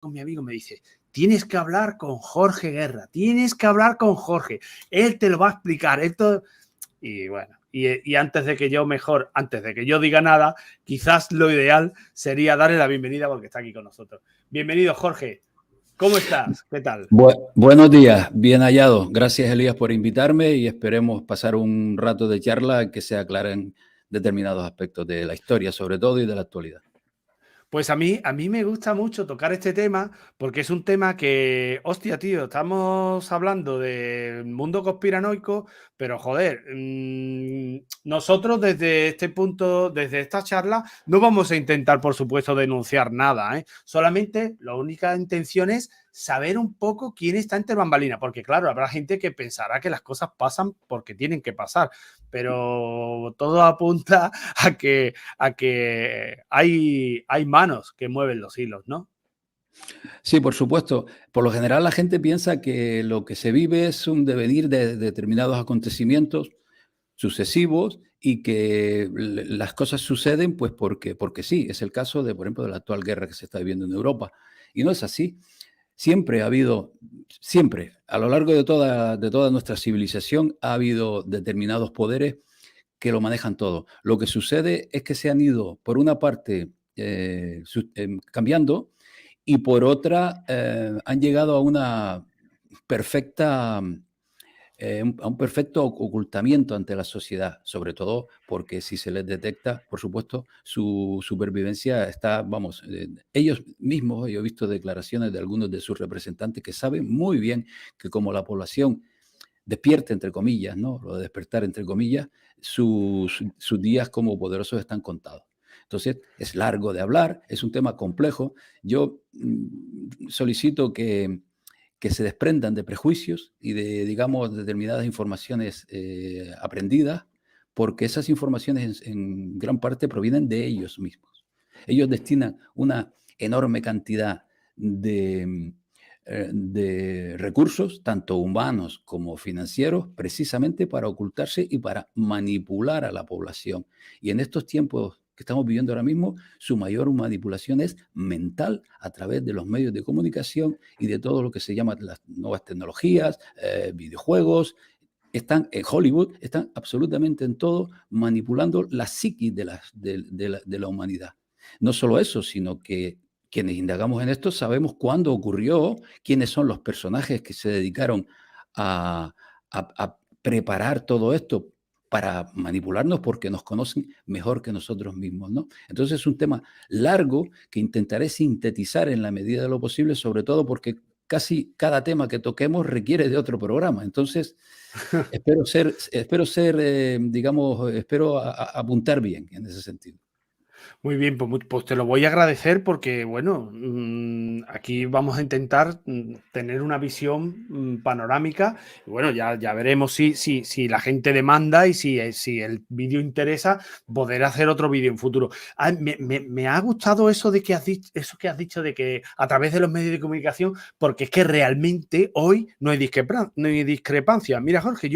con mi amigo, me dice, tienes que hablar con Jorge Guerra, tienes que hablar con Jorge, él te lo va a explicar, esto... Y bueno, y antes de que yo diga nada, quizás lo ideal sería darle la bienvenida porque está aquí con nosotros. Bienvenido, Jorge. ¿Cómo estás? ¿Qué tal? Buenos días, bien hallado. Gracias, Elías, por invitarme y esperemos pasar un rato de charla que se aclaren determinados aspectos de la historia, sobre todo, y de la actualidad. Pues a mí me gusta mucho tocar este tema porque es un tema que, hostia, tío, estamos hablando del mundo conspiranoico, pero joder, nosotros desde este punto, desde esta charla, no vamos a intentar, por supuesto, denunciar nada, ¿eh? Solamente la única intención es saber un poco quién está entre bambalinas, porque claro, habrá gente que pensará que las cosas pasan porque tienen que pasar, pero todo apunta a que hay manos que mueven los hilos, ¿no? Sí, por supuesto. Por lo general, la gente piensa que lo que se vive es un devenir de determinados acontecimientos sucesivos y que las cosas suceden pues porque sí. Es el caso de, por ejemplo, de la actual guerra que se está viviendo en Europa. Y no es así. Siempre ha habido, siempre, a lo largo de toda nuestra civilización, ha habido determinados poderes que lo manejan todo. Lo que sucede es que se han ido, por una parte, cambiando, y por otra, han llegado a una perfecta a un perfecto ocultamiento ante la sociedad, sobre todo porque si se les detecta, por supuesto, su supervivencia está, vamos, ellos mismos, yo he visto declaraciones de algunos de sus representantes que saben muy bien que como la población despierte, entre comillas, ¿no? Lo de despertar, entre comillas, sus días como poderosos están contados. Entonces, es largo de hablar, es un tema complejo. Yo solicito que se desprendan de prejuicios y de, digamos, determinadas informaciones aprendidas, porque esas informaciones en gran parte provienen de ellos mismos. Ellos destinan una enorme cantidad de recursos, tanto humanos como financieros, precisamente para ocultarse y para manipular a la población. Y en estos tiempos que estamos viviendo ahora mismo, su mayor manipulación es mental a través de los medios de comunicación y de todo lo que se llama las nuevas tecnologías, videojuegos. Están en Hollywood, están absolutamente en todo manipulando la psiquis de la humanidad. No solo eso, sino que quienes indagamos en esto sabemos cuándo ocurrió, quiénes son los personajes que se dedicaron a preparar todo esto para manipularnos porque nos conocen mejor que nosotros mismos, ¿no? Entonces es un tema largo que intentaré sintetizar en la medida de lo posible, sobre todo porque casi cada tema que toquemos requiere de otro programa. Entonces, espero apuntar bien en ese sentido. Muy bien, pues te lo voy a agradecer porque, bueno, aquí vamos a intentar tener una visión panorámica. Y bueno, ya veremos si la gente demanda y si el vídeo interesa, poder hacer otro vídeo en futuro. Me ha gustado eso de que eso que has dicho de que a través de los medios de comunicación, porque es que realmente hoy no hay discrepancia. Mira, Jorge,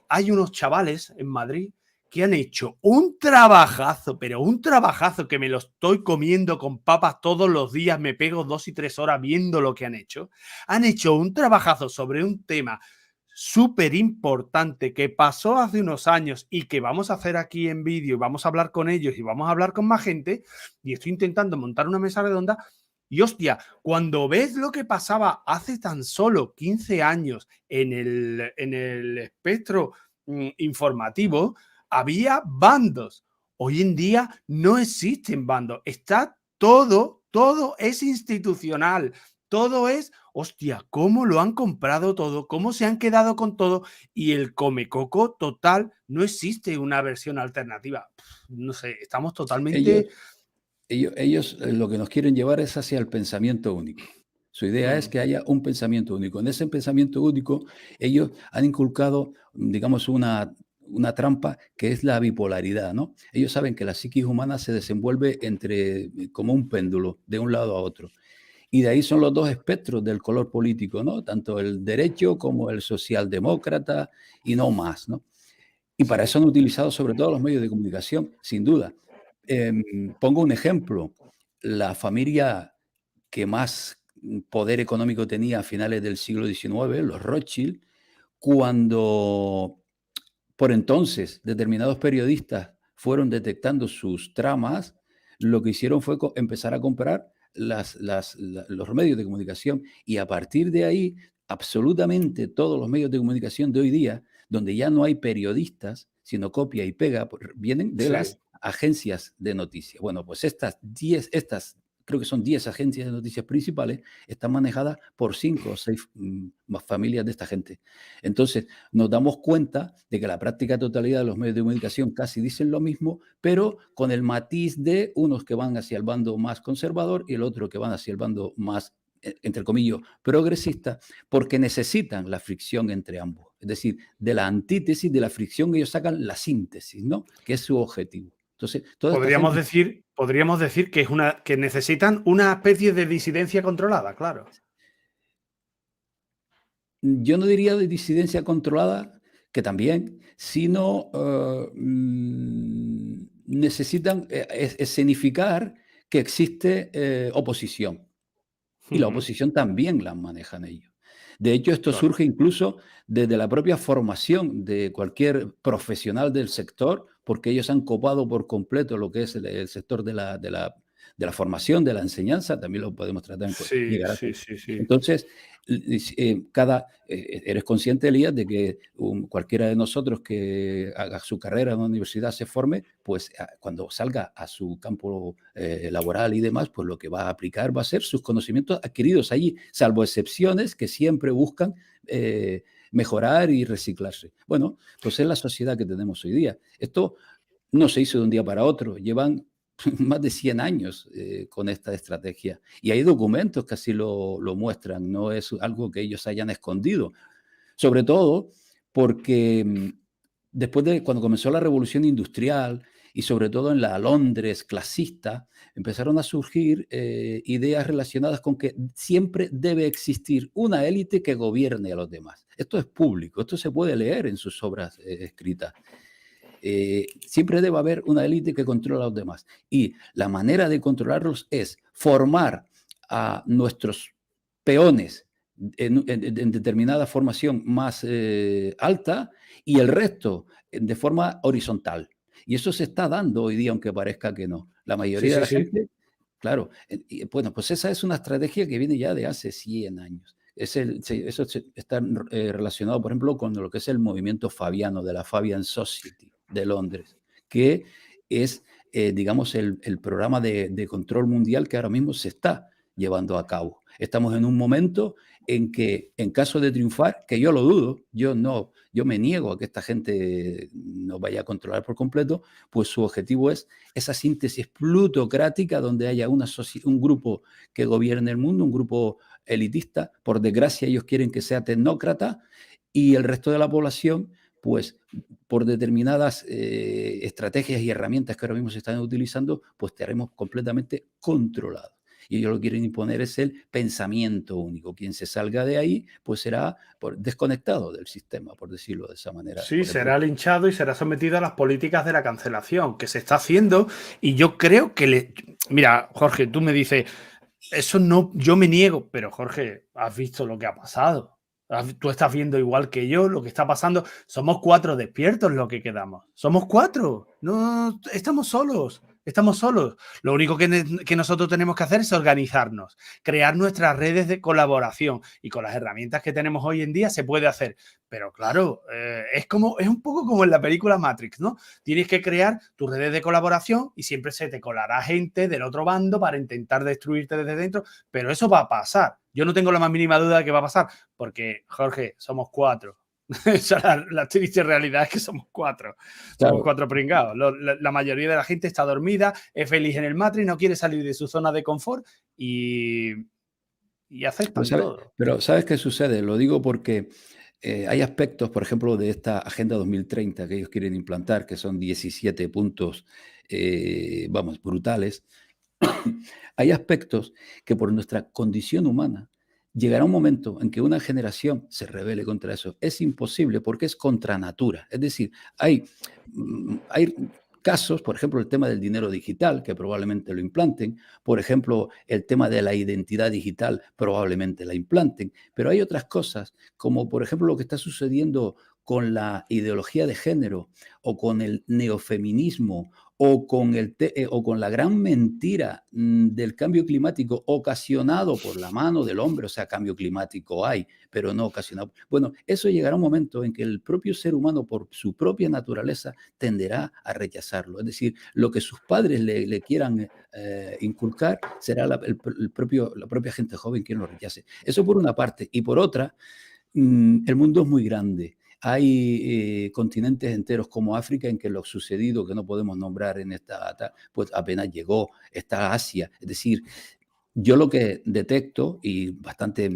hay unos chavales en Madrid que han hecho un trabajazo, pero un trabajazo que me lo estoy comiendo con papas todos los días, me pego 2 y 3 horas viendo lo que han hecho. Han hecho un trabajazo sobre un tema súper importante que pasó hace unos años y que vamos a hacer aquí en vídeo y vamos a hablar con ellos y vamos a hablar con más gente, y estoy intentando montar una mesa redonda. Y hostia, cuando ves lo que pasaba hace tan solo 15 años en el espectro informativo, había bandos. Hoy en día no existen bandos. Está todo es institucional. Todo es, hostia, cómo lo han comprado todo, cómo se han quedado con todo, y el comecoco total, no existe una versión alternativa. No sé, estamos totalmente... Ellos lo que nos quieren llevar es hacia el pensamiento único. Su idea es que haya un pensamiento único. En ese pensamiento único, ellos han inculcado, digamos, una trampa que es la bipolaridad, ¿no? Ellos saben que la psiquis humana se desenvuelve como un péndulo, de un lado a otro. Y de ahí son los dos espectros del color político, ¿no? Tanto el derecho como el socialdemócrata y no más, ¿no? Y para eso han utilizado sobre todo los medios de comunicación, sin duda. Pongo un ejemplo. La familia que más poder económico tenía a finales del siglo XIX, los Rothschild, cuando por entonces determinados periodistas fueron detectando sus tramas, lo que hicieron fue empezar a comprar los medios de comunicación, y a partir de ahí, absolutamente todos los medios de comunicación de hoy día, donde ya no hay periodistas, sino copia y pega, vienen de Sí. las agencias de noticias. Bueno, pues estas creo que son 10 agencias de noticias principales, están manejadas por 5 o 6 más familias de esta gente. Entonces, nos damos cuenta de que la práctica totalidad de los medios de comunicación casi dicen lo mismo, pero con el matiz de unos que van hacia el bando más conservador y el otro que van hacia el bando más, entre comillas, progresista, porque necesitan la fricción entre ambos. Es decir, de la antítesis, de la fricción, ellos sacan la síntesis, ¿no? Que es su objetivo. Entonces, toda esta gente... Podríamos decir que necesitan una especie de disidencia controlada, claro. Yo no diría de disidencia controlada, que también, sino necesitan escenificar que existe oposición. Y la oposición también la manejan ellos. De hecho, esto Claro. surge incluso desde la propia formación de cualquier profesional del sector, porque ellos han copado por completo lo que es el sector de la formación, de la enseñanza, también lo podemos tratar, Sí, llegar a... sí, sí, sí. Entonces, eres consciente, Elías, de que cualquiera de nosotros que haga su carrera en una universidad, se forme, pues cuando salga a su campo laboral y demás, pues lo que va a aplicar va a ser sus conocimientos adquiridos allí, salvo excepciones que siempre buscan mejorar y reciclarse. Bueno, pues es la sociedad que tenemos hoy día. Esto no se hizo de un día para otro, llevan más de 100 años con esta estrategia. Y hay documentos que así lo muestran, no es algo que ellos hayan escondido. Sobre todo porque después de cuando comenzó la revolución industrial y sobre todo en la Londres clasista, empezaron a surgir ideas relacionadas con que siempre debe existir una élite que gobierne a los demás. Esto es público, esto se puede leer en sus obras escritas. Siempre debe haber una élite que controla a los demás. Y la manera de controlarlos es formar a nuestros peones en determinada formación más alta y el resto de forma horizontal. Y eso se está dando hoy día, aunque parezca que no. La Sí, mayoría de sí, la sí. gente, claro, bueno, pues esa es una estrategia que viene ya de hace 100 años. Eso está relacionado, por ejemplo, con lo que es el movimiento fabiano de la Fabian Society de Londres, que es, digamos, el programa de control mundial que ahora mismo se está llevando a cabo. Estamos en un momento en que, en caso de triunfar, que yo lo dudo, yo me niego a que esta gente nos vaya a controlar por completo, pues su objetivo es esa síntesis plutocrática donde haya un grupo que gobierne el mundo, un grupo elitista. Por desgracia, ellos quieren que sea tecnócrata, y el resto de la población, pues por determinadas estrategias y herramientas que ahora mismo se están utilizando, pues estaremos completamente controlados. Y ellos lo que quieren imponer es el pensamiento único. Quien se salga de ahí, pues será desconectado del sistema, por decirlo de esa manera. Sí, será linchado y será sometido a las políticas de la cancelación que se está haciendo. Y yo creo que Mira, Jorge, tú me dices, eso no, yo me niego, pero Jorge, has visto lo que ha pasado. Tú estás viendo igual que yo lo que está pasando. Somos 4 despiertos lo que quedamos. Somos 4. No estamos solos. Estamos solos. Lo único que nosotros tenemos que hacer es organizarnos, crear nuestras redes de colaboración, y con las herramientas que tenemos hoy en día se puede hacer. Pero claro, es un poco como en la película Matrix, ¿no? Tienes que crear tus redes de colaboración y siempre se te colará gente del otro bando para intentar destruirte desde dentro, pero eso va a pasar. Yo no tengo la más mínima duda de que va a pasar, porque, Jorge, somos 4. O sea, la triste realidad es que somos 4. Somos Claro. 4 pringados. La mayoría de la gente está dormida, es feliz en el Matrix, no quiere salir de su zona de confort y aceptan todo. Pero ¿sabes qué sucede? Lo digo porque hay aspectos, por ejemplo, de esta Agenda 2030 que ellos quieren implantar, que son 17 puntos, vamos, brutales. Hay aspectos que por nuestra condición humana llegará un momento en que una generación se rebele contra eso. Es imposible porque es contra natura. Es decir, hay casos, por ejemplo, el tema del dinero digital, que probablemente lo implanten, por ejemplo, el tema de la identidad digital, probablemente la implanten, pero hay otras cosas, como por ejemplo lo que está sucediendo con la ideología de género o con el neofeminismo o con la gran mentira del cambio climático ocasionado por la mano del hombre, o sea, cambio climático hay, pero no ocasionado. Bueno, eso llegará un momento en que el propio ser humano, por su propia naturaleza, tenderá a rechazarlo. Es decir, lo que sus padres le quieran inculcar será la propia gente joven quien lo rechace. Eso por una parte. Y por otra, el mundo es muy grande. Hay continentes enteros como África en que lo sucedido, que no podemos nombrar en esta data, pues apenas llegó. Está Asia. Es decir, yo lo que detecto, y bastante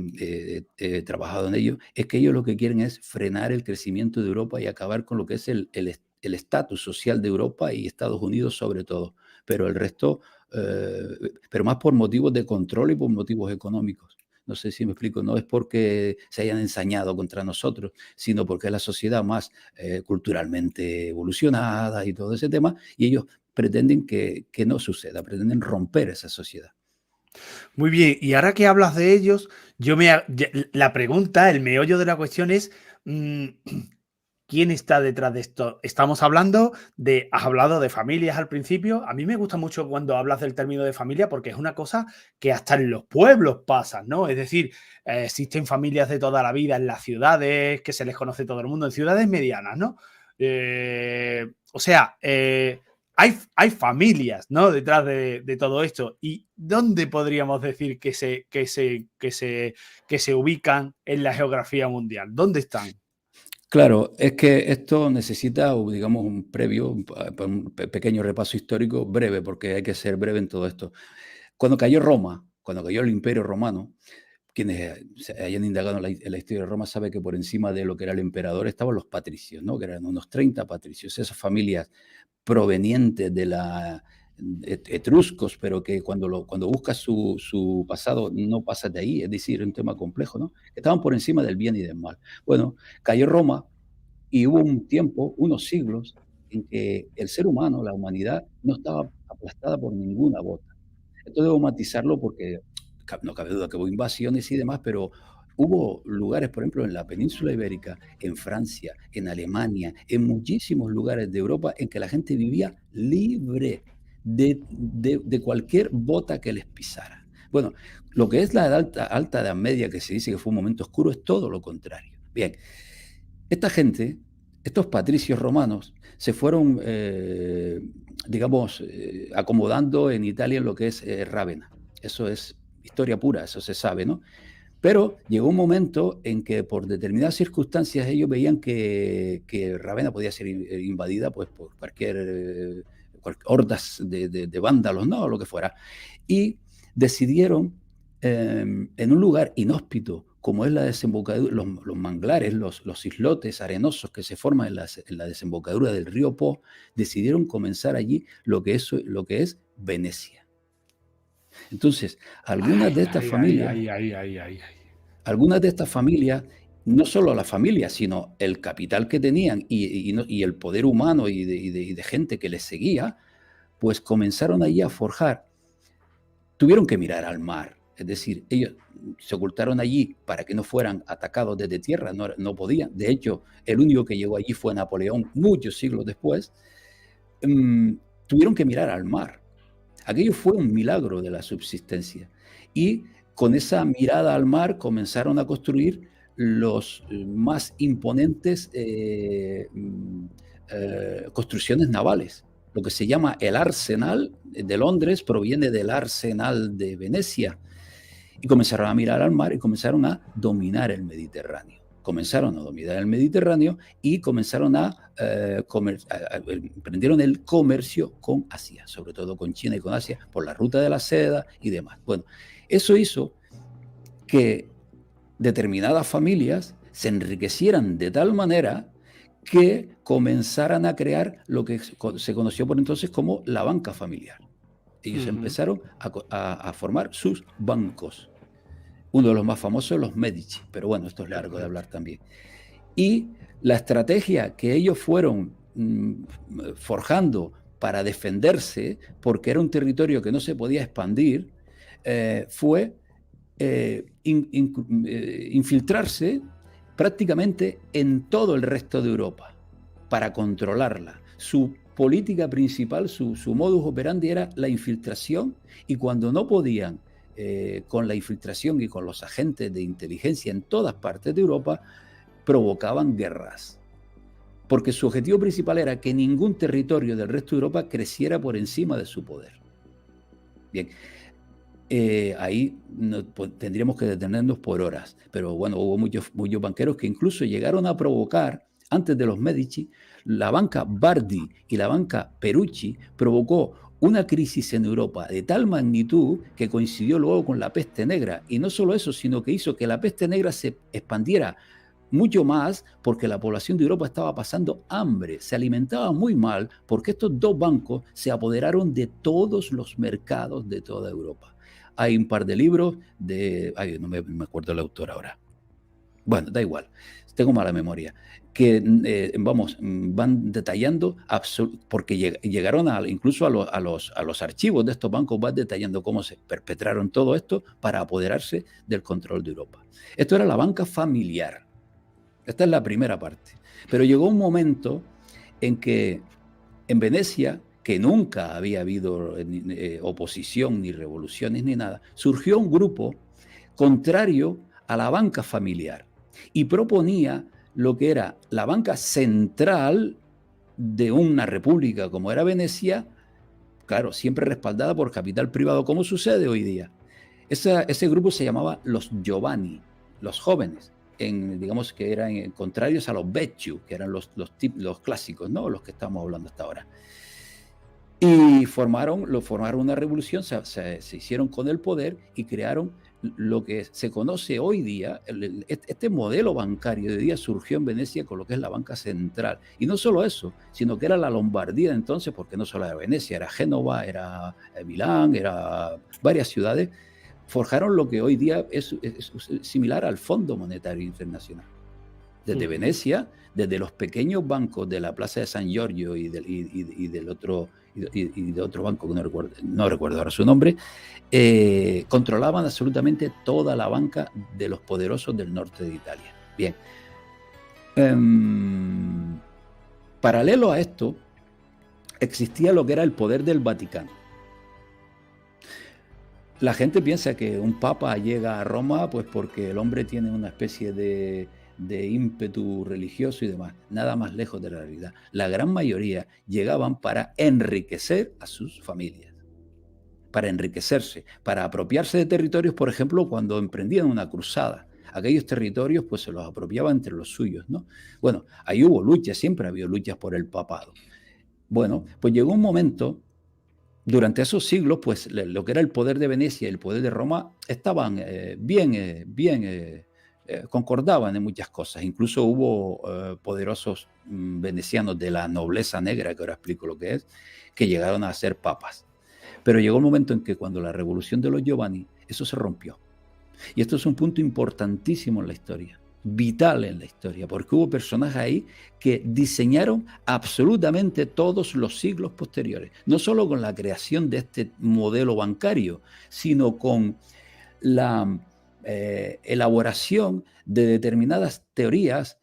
he trabajado en ello, es que ellos lo que quieren es frenar el crecimiento de Europa y acabar con lo que es el estatus social de Europa y Estados Unidos sobre todo. Pero el resto, pero más por motivos de control y por motivos económicos. No sé si me explico, no es porque se hayan ensañado contra nosotros, sino porque es la sociedad más culturalmente evolucionada y todo ese tema, y ellos pretenden que no suceda, pretenden romper esa sociedad. Muy bien, y ahora que hablas de ellos, la pregunta, el meollo de la cuestión es, ¿quién está detrás de esto? Estamos hablando has hablado de familias al principio. A mí me gusta mucho cuando hablas del término de familia porque es una cosa que hasta en los pueblos pasa, ¿no? Es decir, existen familias de toda la vida en las ciudades, que se les conoce todo el mundo, en ciudades medianas, ¿no? O sea, hay familias, ¿no? Detrás de todo esto. ¿Y dónde podríamos decir que se ubican en la geografía mundial? ¿Dónde están? Claro, es que esto necesita, digamos, un previo, un pequeño repaso histórico breve, porque hay que ser breve en todo esto. Cuando cayó Roma, cuando cayó el Imperio Romano, quienes se hayan indagado en la historia de Roma saben que por encima de lo que era el emperador estaban los patricios, ¿no? Que eran unos 30 patricios, esas familias provenientes de la etruscos, pero que cuando buscas su pasado no pasas de ahí, es decir, es un tema complejo, ¿no? Estaban por encima del bien y del mal. Bueno, cayó Roma y hubo un tiempo, unos siglos, en que el ser humano, la humanidad, no estaba aplastada por ninguna bota. Esto debo matizarlo porque no cabe duda que hubo invasiones y demás, pero hubo lugares, por ejemplo, en la península ibérica, en Francia, en Alemania, en muchísimos lugares de Europa en que la gente vivía libre de cualquier bota que les pisara. Bueno, lo que es la alta Edad Media, que se dice que fue un momento oscuro, es todo lo contrario. Bien, esta gente, estos patricios romanos, se fueron, digamos, acomodando en Italia en lo que es Rávena. Eso es historia pura, eso se sabe, ¿no? Pero llegó un momento en que por determinadas circunstancias ellos veían que Rávena podía ser invadida pues, por hordas de vándalos, ¿no? O lo que fuera. Y decidieron, en un lugar inhóspito, como es la desembocadura, los manglares, los islotes arenosos que se forman en la desembocadura del río Po, decidieron comenzar allí lo que es Venecia. Entonces, algunas de estas familias, no solo la familia, sino el capital que tenían y el poder humano y de gente que les seguía, pues comenzaron allí a forjar. Tuvieron que mirar al mar, es decir, ellos se ocultaron allí para que no fueran atacados desde tierra, no podían. De hecho, el único que llegó allí fue Napoleón muchos siglos después. Tuvieron que mirar al mar. Aquello fue un milagro de la subsistencia. Y con esa mirada al mar comenzaron a construir los más imponentes construcciones navales. Lo que se llama el Arsenal de Londres proviene del Arsenal de Venecia. Y comenzaron a mirar al mar y comenzaron a dominar el Mediterráneo. Comenzaron a dominar el Mediterráneo y comenzaron emprendieron el comercio con Asia, sobre todo con China y con Asia, por la ruta de la seda y demás. Bueno, eso hizo que determinadas familias se enriquecieran de tal manera que comenzaran a crear lo que se conoció por entonces como la banca familiar. Ellos empezaron a formar sus bancos. Uno de los más famosos, los Medici, pero bueno, esto es largo de hablar también. Y la estrategia que ellos fueron forjando para defenderse, porque era un territorio que no se podía expandir, fue infiltrarse prácticamente en todo el resto de Europa para controlarla. Su política principal, su modus operandi era la infiltración, y cuando no podían con la infiltración y con los agentes de inteligencia en todas partes de Europa, provocaban guerras. Porque su objetivo principal era que ningún territorio del resto de Europa creciera por encima de su poder. Bien, ahí tendríamos que detenernos por horas. Pero bueno, hubo muchos banqueros que incluso llegaron a provocar, antes de los Medici, la banca Bardi y la banca Perucci provocó una crisis en Europa de tal magnitud que coincidió luego con la peste negra. Y no solo eso, sino que hizo que la peste negra se expandiera mucho más, porque la población de Europa estaba pasando hambre, se alimentaba muy mal, porque estos dos bancos se apoderaron de todos los mercados de toda Europa. Hay un par de libros no me acuerdo el autor ahora. Bueno, da igual, tengo mala memoria, que van detallando, porque llegaron incluso a los archivos de estos bancos, van detallando cómo se perpetraron todo esto para apoderarse del control de Europa. Esto era la banca familiar. Esta es la primera parte. Pero llegó un momento en que en Venecia, que nunca había habido oposición, ni revoluciones, ni nada, surgió un grupo contrario a la banca familiar y proponía lo que era la banca central de una república como era Venecia, claro, siempre respaldada por capital privado, como sucede hoy día. Ese grupo se llamaba los Giovanni, los jóvenes. Digamos que eran contrarios a los Vecchiu, que eran los clásicos, ¿no? Los que estamos hablando hasta ahora. Y formaron una revolución, se hicieron con el poder y crearon lo que se conoce hoy día. Este modelo bancario de hoy día surgió en Venecia con lo que es la banca central. Y no solo eso, sino que era la Lombardía entonces, porque no solo era Venecia, era Génova, era Milán, era varias ciudades. Forjaron lo que hoy día es similar al Fondo Monetario Internacional. Desde Venecia, desde los pequeños bancos de la Plaza de San Giorgio y de otro banco que no recuerdo ahora su nombre, controlaban absolutamente toda la banca de los poderosos del norte de Italia. Bien. Paralelo a esto, existía lo que era el poder del Vaticano. La gente piensa que un papa llega a Roma pues porque el hombre tiene una especie de ímpetu religioso y demás. Nada más lejos de la realidad. La gran mayoría llegaban para enriquecer a sus familias, para enriquecerse, para apropiarse de territorios, por ejemplo, cuando emprendían una cruzada. Aquellos territorios pues se los apropiaban entre los suyos, ¿no? Bueno, ahí hubo luchas, siempre ha habido luchas por el papado. Bueno, pues llegó un momento. Durante esos siglos, pues lo que era el poder de Venecia y el poder de Roma estaban concordaban en muchas cosas. Incluso hubo poderosos venecianos de la nobleza negra, que ahora explico lo que es, que llegaron a ser papas. Pero llegó un momento en que cuando la revolución de los Giovanni, eso se rompió. Y esto es un punto importantísimo en la historia, vital en la historia, porque hubo personajes ahí que diseñaron absolutamente todos los siglos posteriores, no solo con la creación de este modelo bancario, sino con la elaboración de determinadas teorías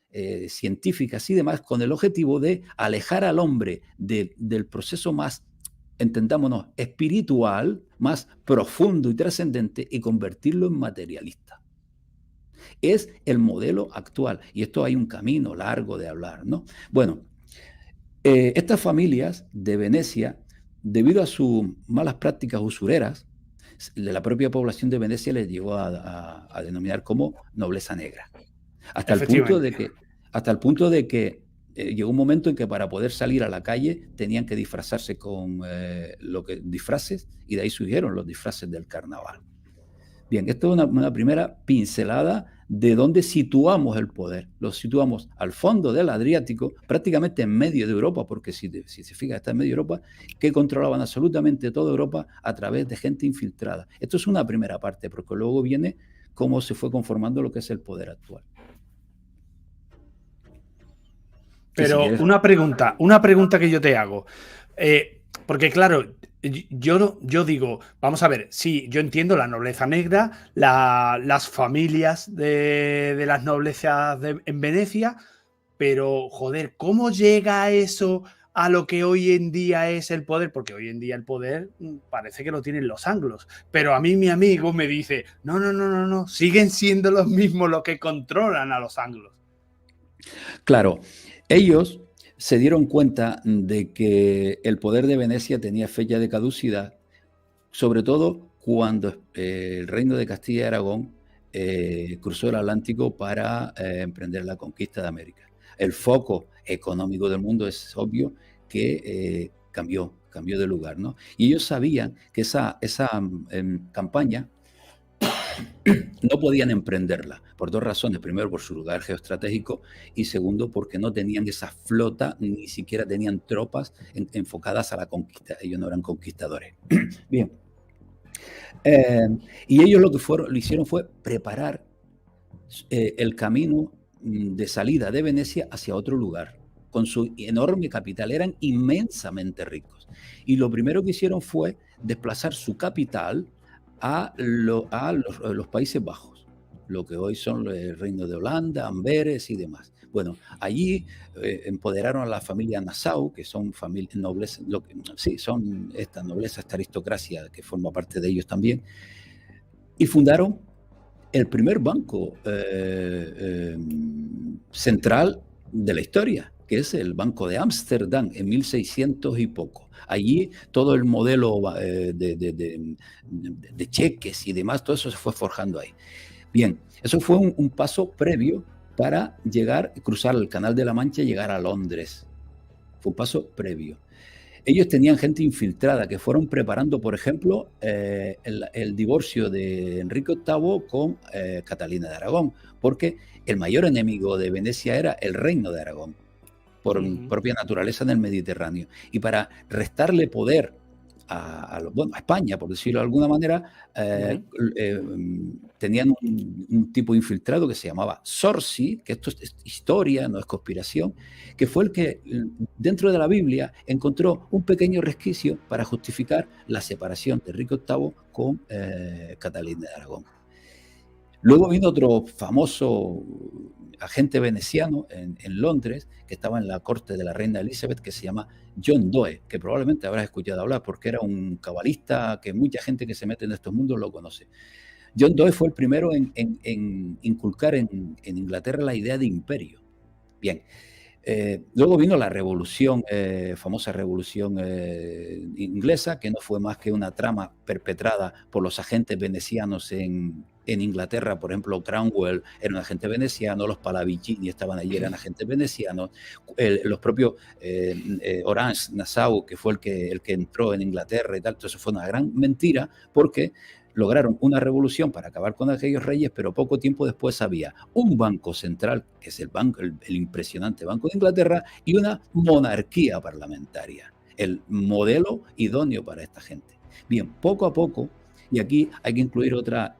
científicas y demás, con el objetivo de alejar al hombre del proceso más, entendámonos, espiritual, más profundo y trascendente, y convertirlo en materialista. Es el modelo actual, y esto hay un camino largo de hablar, ¿no? Bueno, estas familias de Venecia, debido a sus malas prácticas usureras, la propia población de Venecia les llegó a denominar como nobleza negra. Hasta el punto de que llegó un momento en que para poder salir a la calle tenían que disfrazarse con disfraces, y de ahí surgieron los disfraces del carnaval. Bien, esto es una primera pincelada de dónde situamos el poder. Lo situamos al fondo del Adriático, prácticamente en medio de Europa, porque si se fija, está en medio de Europa, que controlaban absolutamente toda Europa a través de gente infiltrada. Esto es una primera parte, porque luego viene cómo se fue conformando lo que es el poder actual. Pero si una pregunta que yo te hago. Porque claro, yo digo, vamos a ver, sí, yo entiendo la nobleza negra, las familias de las noblezas en Venecia, pero joder, ¿cómo llega eso a lo que hoy en día es el poder? Porque hoy en día el poder parece que lo tienen los anglos, pero a mí mi amigo me dice, no, no, no, no, no, siguen siendo los mismos los que controlan a los anglos. Claro, ellos se dieron cuenta de que el poder de Venecia tenía fecha de caducidad, sobre todo cuando el reino de Castilla y Aragón cruzó el Atlántico para emprender la conquista de América. El foco económico del mundo es obvio que cambió de lugar, ¿no? Y ellos sabían que esa campaña no podían emprenderla por dos razones. Primero, por su lugar geoestratégico y segundo, porque no tenían esa flota, ni siquiera tenían tropas enfocadas a la conquista. Ellos no eran conquistadores. Bien. Y ellos lo hicieron fue preparar el camino de salida de Venecia hacia otro lugar, con su enorme capital. Eran inmensamente ricos. Y lo primero que hicieron fue desplazar su capital a los Países Bajos, lo que hoy son el Reino de Holanda, Amberes y demás. Bueno, allí empoderaron a la familia Nassau, que son familias nobles, sí, son esta nobleza, esta aristocracia que forma parte de ellos también, y fundaron el primer banco central de la historia, que es el Banco de Ámsterdam, en 1600 y poco. Allí todo el modelo de cheques y demás, todo eso se fue forjando ahí. Bien, eso fue un paso previo para cruzar el Canal de la Mancha y llegar a Londres. Fue un paso previo. Ellos tenían gente infiltrada que fueron preparando, por ejemplo, el divorcio de Enrique VIII con Catalina de Aragón, porque el mayor enemigo de Venecia era el reino de Aragón, por propia naturaleza en el Mediterráneo. Y para restarle poder a España, por decirlo de alguna manera, tenían un tipo infiltrado que se llamaba Sorsi, que esto es historia, no es conspiración, que fue el que dentro de la Biblia encontró un pequeño resquicio para justificar la separación de Enrique VIII con Catalina de Aragón. Luego vino otro famoso agente veneciano en Londres, que estaba en la corte de la reina Elizabeth, que se llama John Doe, que probablemente habrás escuchado hablar porque era un cabalista que mucha gente que se mete en estos mundos lo conoce. John Doe fue el primero en inculcar en Inglaterra la idea de imperio. Bien. Luego vino la revolución, famosa revolución inglesa, que no fue más que una trama perpetrada por los agentes venecianos en Inglaterra. Por ejemplo, Cromwell era un agente veneciano, los Pallavicini estaban allí, eran agentes venecianos, los propios Orange Nassau, que fue el que entró en Inglaterra y tal. Entonces fue una gran mentira porque lograron una revolución para acabar con aquellos reyes, pero poco tiempo después había un banco central, que es el impresionante Banco de Inglaterra, y una monarquía parlamentaria, el modelo idóneo para esta gente. Bien, poco a poco, y aquí hay que incluir otra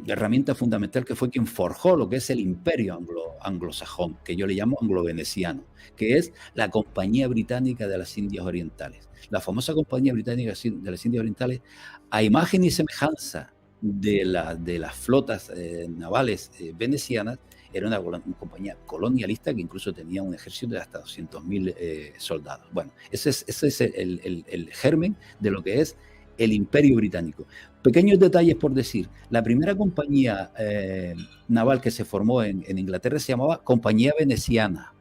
herramienta fundamental que fue quien forjó lo que es el imperio anglosajón, que yo le llamo anglo-veneciano, que es la Compañía Británica de las Indias Orientales. La famosa Compañía Británica de las Indias Orientales, a imagen y semejanza de las flotas navales venecianas, era una compañía colonialista que incluso tenía un ejército de hasta 200.000 soldados. Bueno, ese es el germen de lo que es el Imperio Británico. Pequeños detalles por decir. La primera compañía naval que se formó en Inglaterra se llamaba Compañía Veneciana.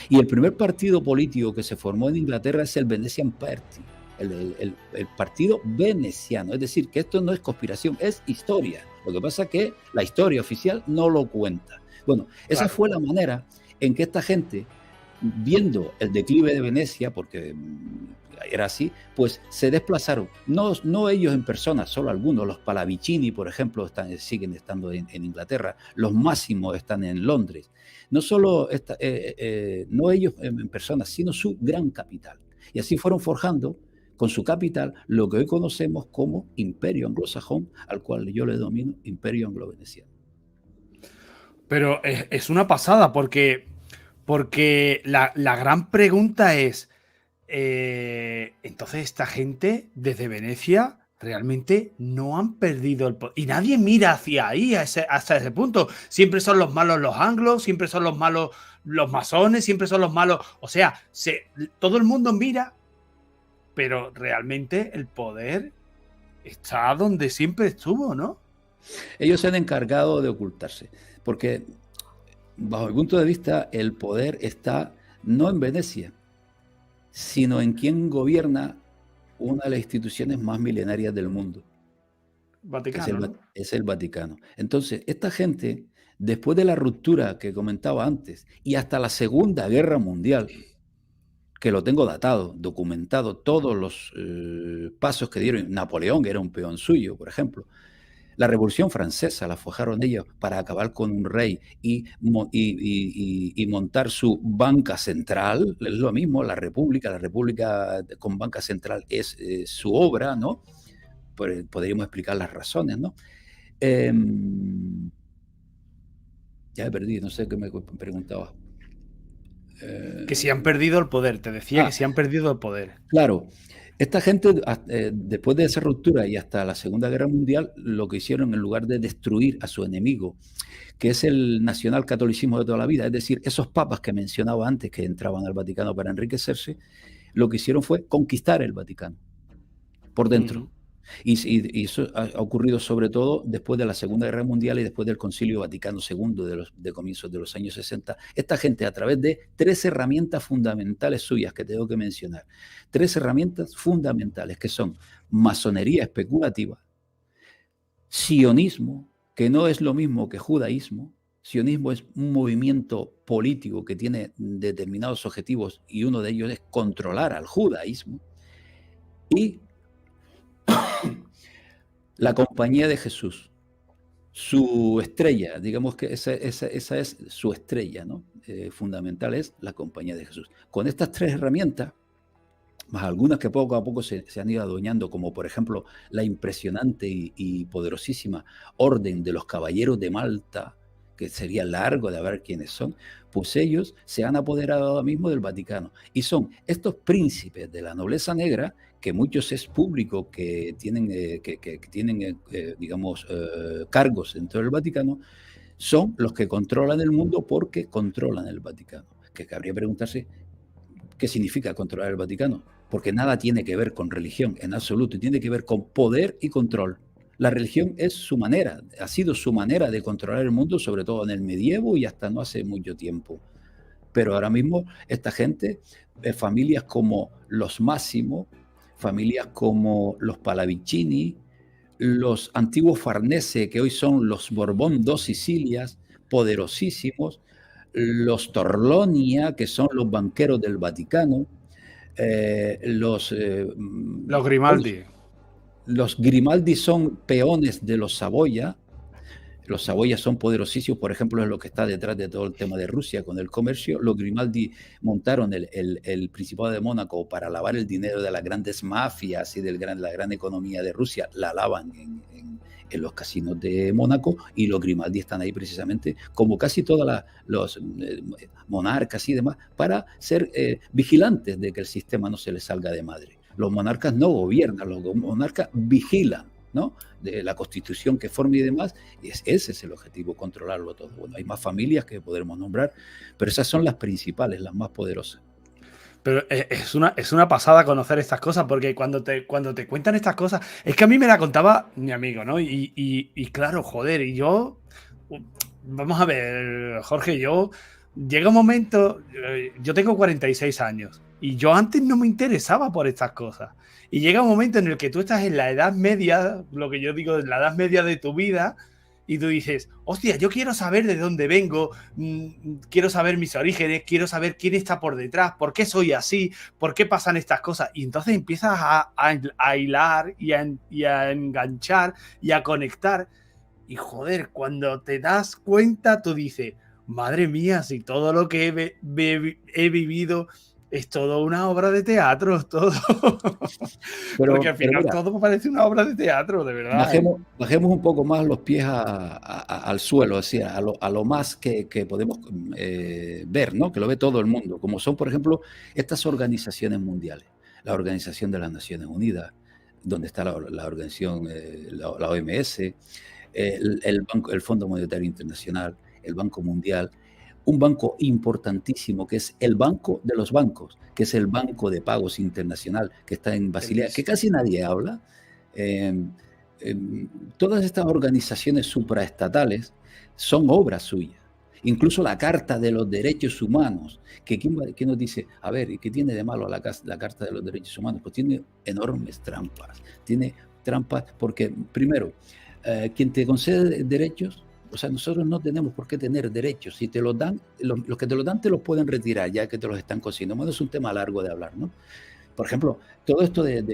Y el primer partido político que se formó en Inglaterra es el Venetian Party, el partido veneciano. Es decir, que esto no es conspiración, es historia. Lo que pasa es que la historia oficial no lo cuenta. Bueno, esa fue la manera en que esta gente, viendo el declive de Venecia, porque era así, pues se desplazaron, no ellos en persona, solo algunos, los Pallavicini, por ejemplo, siguen estando en Inglaterra, los Máximos están en Londres, no solo no ellos en persona, sino su gran capital. Y así fueron forjando con su capital lo que hoy conocemos como Imperio Anglosajón, al cual yo le domino Imperio Anglo-Veneciano. Pero es una pasada porque la gran pregunta es, Entonces esta gente desde Venecia realmente no han perdido el poder. Y nadie mira hacia ahí, hasta ese punto. Siempre son los malos los anglos, siempre son los malos los masones, siempre son los malos. O sea, todo el mundo mira, pero realmente el poder está donde siempre estuvo, ¿no? Ellos se han encargado de ocultarse, porque bajo mi punto de vista el poder está no en Venecia, sino en quien gobierna una de las instituciones más milenarias del mundo, Vaticano, ¿no? es el Vaticano. Entonces, esta gente, después de la ruptura que comentaba antes, y hasta la Segunda Guerra Mundial, que lo tengo datado, documentado, todos los pasos que dieron, Napoleón era un peón suyo, por ejemplo, la Revolución Francesa la forjaron ellos para acabar con un rey y montar su banca central, es lo mismo, la República con banca central es su obra, ¿no? Podríamos explicar las razones, ¿no? Ya he perdido, no sé qué me preguntabas. Que si han perdido el poder, te decía que si han perdido el poder. Claro, esta gente, después de esa ruptura y hasta la Segunda Guerra Mundial, lo que hicieron en lugar de destruir a su enemigo, que es el nacionalcatolicismo de toda la vida, es decir, esos papas que mencionaba antes que entraban al Vaticano para enriquecerse, lo que hicieron fue conquistar el Vaticano por dentro. Y eso ha ocurrido sobre todo después de la Segunda Guerra Mundial y después del Concilio Vaticano II de comienzos de los años 60. Esta gente, a través de 3 herramientas fundamentales suyas que tengo que mencionar, 3 herramientas fundamentales que son masonería especulativa, sionismo, que no es lo mismo que judaísmo. Sionismo es un movimiento político que tiene determinados objetivos y uno de ellos es controlar al judaísmo, y la Compañía de Jesús, su estrella, digamos que esa es su estrella, ¿no? Fundamental es la Compañía de Jesús. Con estas 3 herramientas, más algunas que poco a poco se han ido adueñando, como por ejemplo la impresionante y poderosísima Orden de los Caballeros de Malta, que sería largo de ver quiénes son, pues ellos se han apoderado ahora mismo del Vaticano. Y son estos príncipes de la nobleza negra, que muchos es público, que tienen, digamos, cargos dentro del Vaticano, son los que controlan el mundo porque controlan el Vaticano. Que cabría preguntarse, ¿qué significa controlar el Vaticano? Porque nada tiene que ver con religión en absoluto, tiene que ver con poder y control. La religión es su manera, ha sido su manera de controlar el mundo, sobre todo en el medievo y hasta no hace mucho tiempo. Pero ahora mismo esta gente, familias como los Máximo, familias como los Pallavicini, los antiguos Farnese, que hoy son los Borbón dos Sicilias, poderosísimos, los Torlonia, que son los banqueros del Vaticano, los Grimaldi. Los Grimaldi son peones de los Saboya. Los Saboya son poderosísimos, por ejemplo, es lo que está detrás de todo el tema de Rusia con el comercio. Los Grimaldi montaron el Principado de Mónaco para lavar el dinero de las grandes mafias y de la gran economía de Rusia. La lavan en los casinos de Mónaco, y los Grimaldi están ahí precisamente, como casi todos los monarcas y demás, para ser vigilantes de que el sistema no se les salga de madre. Los monarcas no gobiernan, los monarcas vigilan, ¿no? De la constitución que forma y demás, y ese es el objetivo, controlarlo todo. Bueno, hay más familias que podremos nombrar, pero esas son las principales, las más poderosas. Pero es una pasada conocer estas cosas, porque cuando te cuentan estas cosas, es que a mí me la contaba mi amigo, ¿no? Y claro, joder, y yo, vamos a ver, Jorge, llega un momento, yo tengo 46 años, y yo antes no me interesaba por estas cosas. Y llega un momento en el que tú estás en la edad media, lo que yo digo, en la edad media de tu vida, y tú dices, hostia, yo quiero saber de dónde vengo, quiero saber mis orígenes, quiero saber quién está por detrás, por qué soy así, por qué pasan estas cosas. Y entonces empiezas a hilar y a enganchar y a conectar. Y joder, cuando te das cuenta, tú dices, madre mía, si todo lo que he vivido es todo una obra de teatro, todo. Porque al Pero final mira, todo parece una obra de teatro, de verdad, ¿eh? bajemos un poco más los pies al suelo, así, a lo más que podemos ver, ¿no? Que lo ve todo el mundo, como son, por ejemplo, estas organizaciones mundiales. La Organización de las Naciones Unidas, donde está la organización, la OMS, el Fondo Monetario Internacional, el Banco Mundial, un banco importantísimo que es el Banco de los Bancos, que es el Banco de Pagos Internacional, que está en El Basilea, que BIS. casi nadie habla. Eh, eh, Todas estas organizaciones supraestatales son obras suyas. Incluso la Carta de los Derechos Humanos, que ¿quién nos dice, a ver, ¿qué tiene de malo la Carta de los Derechos Humanos? Pues tiene enormes trampas. Tiene trampas porque, primero, quien te concede derechos, o sea, nosotros no tenemos por qué tener derechos. Si te los dan, los que te los dan te los pueden retirar ya que te los están consiguiendo. Bueno, es un tema largo de hablar, ¿no? Por ejemplo, todo esto del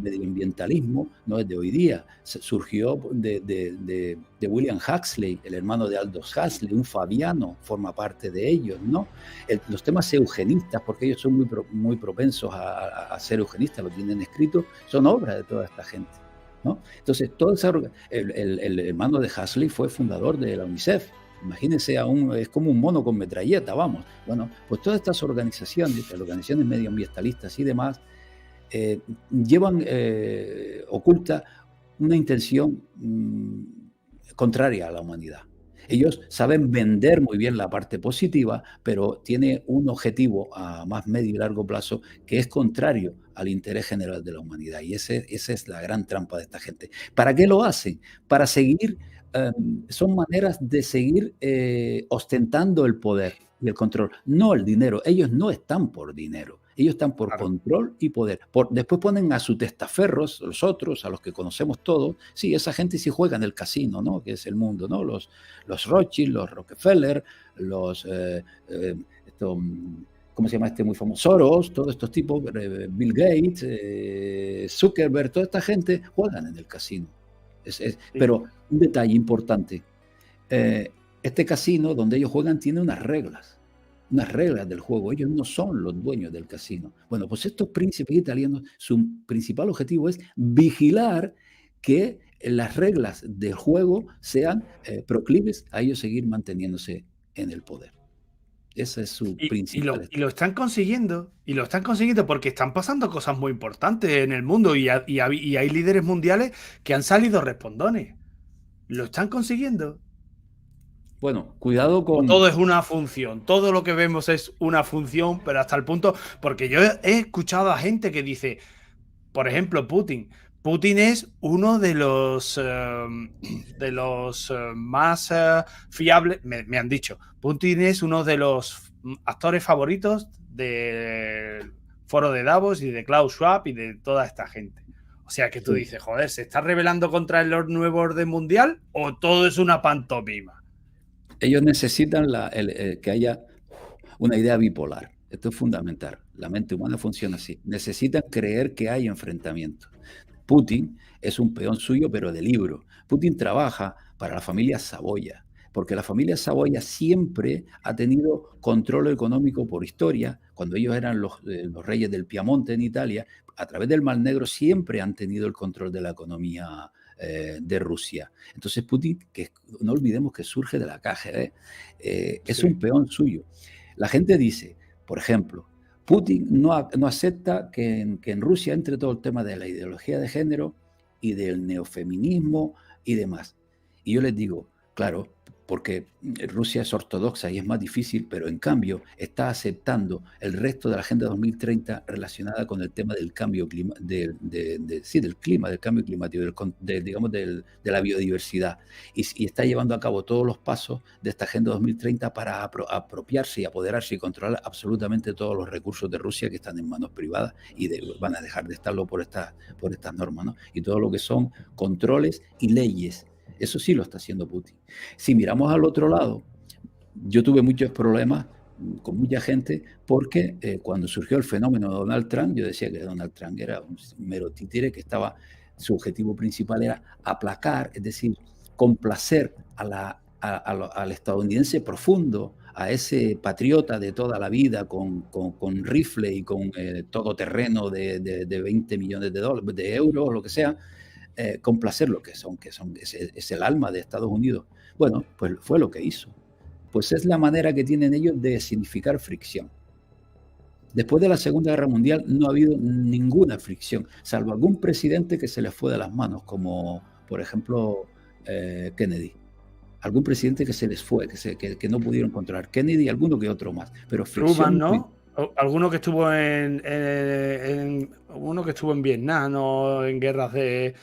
medioambientalismo no es de hoy día, surgió de William Huxley, el hermano de Aldous Huxley, un fabiano, forma parte de ellos, ¿no? Los temas eugenistas, porque ellos son muy propensos a ser eugenistas, lo tienen escrito, son obras de toda esta gente, ¿no? Entonces, el hermano de Huxley fue fundador de la UNICEF. Imagínense, es como un mono con metralleta, vamos. Bueno, pues todas estas organizaciones medioambientalistas y demás, llevan oculta una intención contraria a la humanidad. Ellos saben vender muy bien la parte positiva, pero tiene un objetivo a más medio y largo plazo que es contrario al interés general de la humanidad. Y esa es la gran trampa de esta gente. ¿Para qué lo hacen? Para seguir, son maneras de seguir ostentando el poder y el control, no el dinero. Ellos no están por dinero. Ellos están por Claro. control y poder. Después ponen a sus testaferros, los otros, a los que conocemos todos. Sí, esa gente sí juega en el casino, ¿no? Que es el mundo, ¿no? Los Rothschild, los Rockefeller, los... ¿cómo se llama este muy famoso? Soros, todos estos tipos, Bill Gates, Zuckerberg, toda esta gente juegan en el casino. Sí. Pero un detalle importante, este casino donde ellos juegan tiene unas reglas del juego. Ellos no son los dueños del casino. Bueno, pues estos príncipes italianos, su principal objetivo es vigilar que las reglas del juego sean proclives a ellos seguir manteniéndose en el poder. Esa es su principal Y lo están consiguiendo, porque están pasando cosas muy importantes en el mundo y hay líderes mundiales que han salido respondones. Lo están consiguiendo. Bueno, cuidado O con... todo es una función, todo lo que vemos es una función, pero hasta el punto, porque yo he escuchado a gente que dice, por ejemplo, Putin. Putin es uno de los más fiables, me han dicho, Putin es uno de los actores favoritos del foro de Davos y de Klaus Schwab y de toda esta gente. O sea que tú Sí. dices, joder, ¿se está rebelando contra el nuevo orden mundial o todo es una pantomima? Ellos necesitan que haya una idea bipolar. Esto es fundamental. La mente humana funciona así. Necesitan creer que hay enfrentamiento. Putin es un peón suyo, pero de libro. Putin trabaja para la familia Saboya, porque la familia Saboya siempre ha tenido control económico por historia. Cuando ellos eran los reyes del Piamonte en Italia, a través del Mar Negro siempre han tenido el control de la economía de Rusia. Entonces Putin, que no olvidemos que surge de la KGB, es un peón suyo. La gente dice, por ejemplo, Putin no acepta que en Rusia entre todo el tema de la ideología de género y del neofeminismo y demás. Y yo les digo, claro, porque Rusia es ortodoxa y es más difícil, pero en cambio está aceptando el resto de la Agenda 2030 relacionada con el tema del cambio del clima, del cambio climático, digamos de la biodiversidad. Y está llevando a cabo todos los pasos de esta Agenda 2030 para apropiarse y apoderarse y controlar absolutamente todos los recursos de Rusia que están en manos privadas y van a dejar de estarlo por estas normas, ¿no? Y todo lo que son controles y leyes. Eso sí lo está haciendo Putin. Si miramos al otro lado, yo tuve muchos problemas con mucha gente porque cuando surgió el fenómeno de Donald Trump, yo decía que Donald Trump era un mero títere que su objetivo principal era aplacar, es decir, complacer al estadounidense profundo, a ese patriota de toda la vida con rifle y con todoterreno de 20 millones de euros, lo que sea, complacer lo que es el alma de Estados Unidos. Bueno, pues fue lo que hizo. Pues es la manera que tienen ellos de significar fricción. Después de la Segunda Guerra Mundial no ha habido ninguna fricción, salvo algún presidente que se les fue de las manos, como por ejemplo Kennedy. Algún presidente que se les fue, que no pudieron controlar. Kennedy y alguno que otro más. Pero fricción... Truman, ¿no? Alguno que estuvo uno que estuvo en Vietnam o en guerras de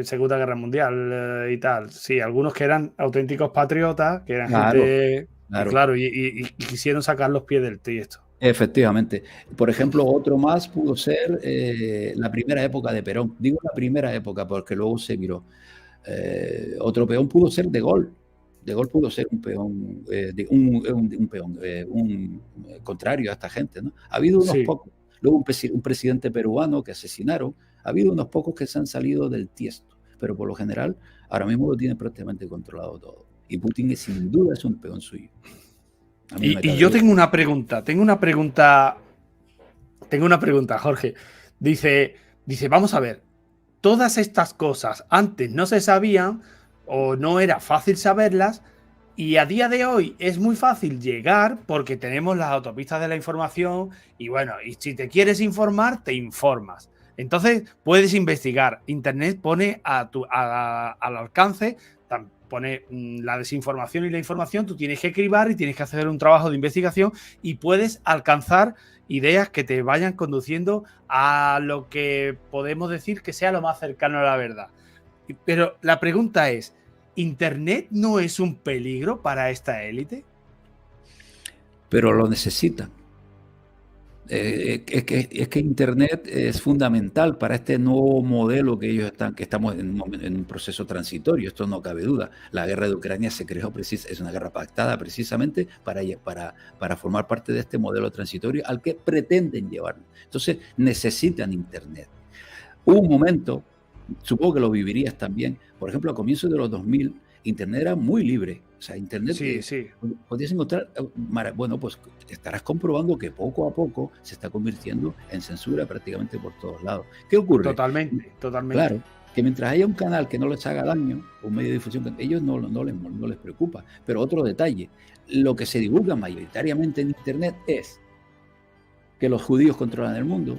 Segunda Guerra Mundial y tal. Sí, algunos que eran auténticos patriotas, que eran Claro, gente que, claro. claro, y quisieron sacar los pies del tiesto. Efectivamente. Por ejemplo, otro más pudo ser la primera época de Perón. Digo la primera época porque luego se viró. Otro peón pudo ser De Gaulle. De Gaulle pudo ser un peón, un contrario a esta gente, ¿no? Ha habido unos Sí. pocos. Luego un presidente peruano que asesinaron. Ha habido unos pocos que se han salido del tiesto, pero por lo general ahora mismo lo tiene prácticamente controlado todo. Y Putin sin duda es un peón suyo. Y yo tengo una pregunta, Jorge. Dice, vamos a ver, todas estas cosas antes no se sabían o no era fácil saberlas y a día de hoy es muy fácil llegar porque tenemos las autopistas de la información y bueno, y si te quieres informar, te informas. Entonces puedes investigar. Internet pone al alcance, pone la desinformación y la información, tú tienes que cribar y tienes que hacer un trabajo de investigación y puedes alcanzar ideas que te vayan conduciendo a lo que podemos decir que sea lo más cercano a la verdad. Pero la pregunta es, ¿Internet no es un peligro para esta élite? Pero lo necesitan. Es que Internet es fundamental para este nuevo modelo que estamos en un proceso transitorio, esto no cabe duda. La guerra de Ucrania se creó, es una guerra pactada precisamente para formar parte de este modelo transitorio al que pretenden llevarnos. Entonces necesitan Internet. Hubo un momento, supongo que lo vivirías también, por ejemplo, a comienzos de los 2000, Internet era muy libre. O sea, Internet, sí. podías encontrar, bueno, pues estarás comprobando que poco a poco se está convirtiendo en censura prácticamente por todos lados. ¿Qué ocurre? Totalmente. Claro, que mientras haya un canal que no les haga daño, un medio de difusión, ellos no les preocupa. Pero otro detalle, lo que se divulga mayoritariamente en Internet es que los judíos controlan el mundo,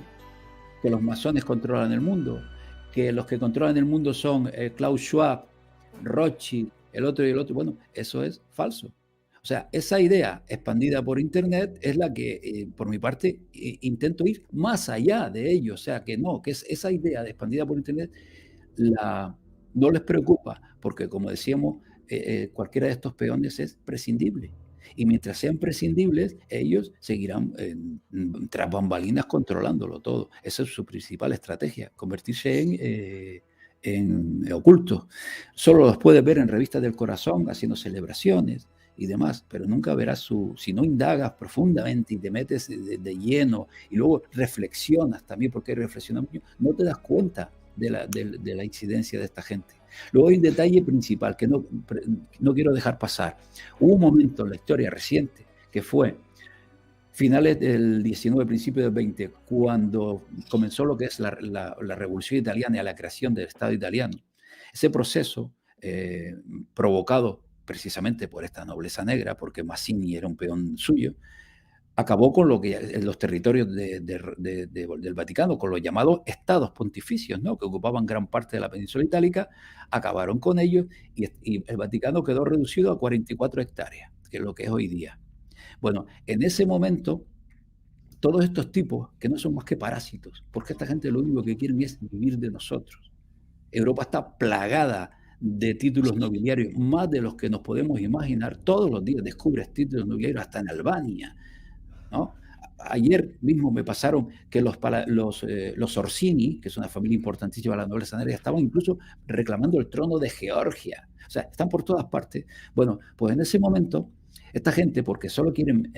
que los masones controlan el mundo, que los que controlan el mundo son Klaus Schwab, Rothschild, el otro y el otro. Bueno, eso es falso. O sea, esa idea expandida por Internet es la que, por mi parte, intento ir más allá de ello. O sea, que esa idea de expandida por Internet no les preocupa, porque como decíamos, cualquiera de estos peones es prescindible. Y mientras sean prescindibles, ellos seguirán tras bambalinas controlándolo todo. Esa es su principal estrategia, convertirse en ocultos. Solo los puedes ver en revistas del corazón haciendo celebraciones y demás, pero nunca verás si no indagas profundamente y te metes de lleno y luego reflexionas también, porque reflexionas mucho, no te das cuenta de la incidencia de esta gente. Luego hay un detalle principal que no quiero dejar pasar. Hubo un momento en la historia reciente que fue finales del 19, principios del 20, cuando comenzó lo que es la Revolución Italiana y la creación del Estado italiano. Ese proceso, provocado precisamente por esta nobleza negra, porque Mazzini era un peón suyo, acabó con los territorios del Vaticano, con los llamados estados pontificios, ¿no? Que ocupaban gran parte de la península itálica, acabaron con ellos y el Vaticano quedó reducido a 44 hectáreas, que es lo que es hoy día. Bueno, en ese momento, todos estos tipos, que no son más que parásitos, porque esta gente lo único que quieren es vivir de nosotros. Europa está plagada de títulos nobiliarios, más de los que nos podemos imaginar. Todos los días descubres títulos nobiliarios, hasta en Albania, ¿no? Ayer mismo me pasaron que los Orsini, que es una familia importantísima de la nobleza negra, estaban incluso reclamando el trono de Georgia. O sea, están por todas partes. Bueno, pues en ese momento, esta gente, porque solo quieren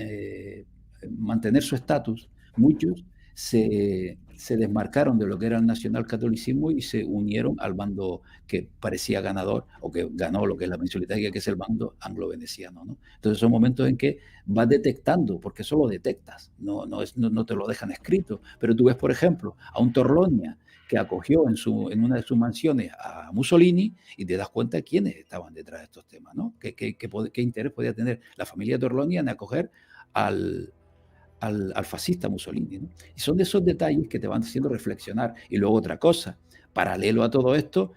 mantener su estatus, muchos se se desmarcaron de lo que era el nacionalcatolicismo y se unieron al bando que parecía ganador, o que ganó lo que es la península ibérica, que es el bando anglo-veneciano, ¿no? Entonces son momentos en que vas detectando, porque eso lo detectas, no te lo dejan escrito, pero tú ves, por ejemplo, a un Torlonia que acogió en una de sus mansiones a Mussolini y te das cuenta de quiénes estaban detrás de estos temas, ¿no? ¿Qué interés podía tener la familia Torlonia en acoger al fascista Mussolini, ¿no? Y son de esos detalles que te van haciendo reflexionar. Y luego otra cosa, paralelo a todo esto,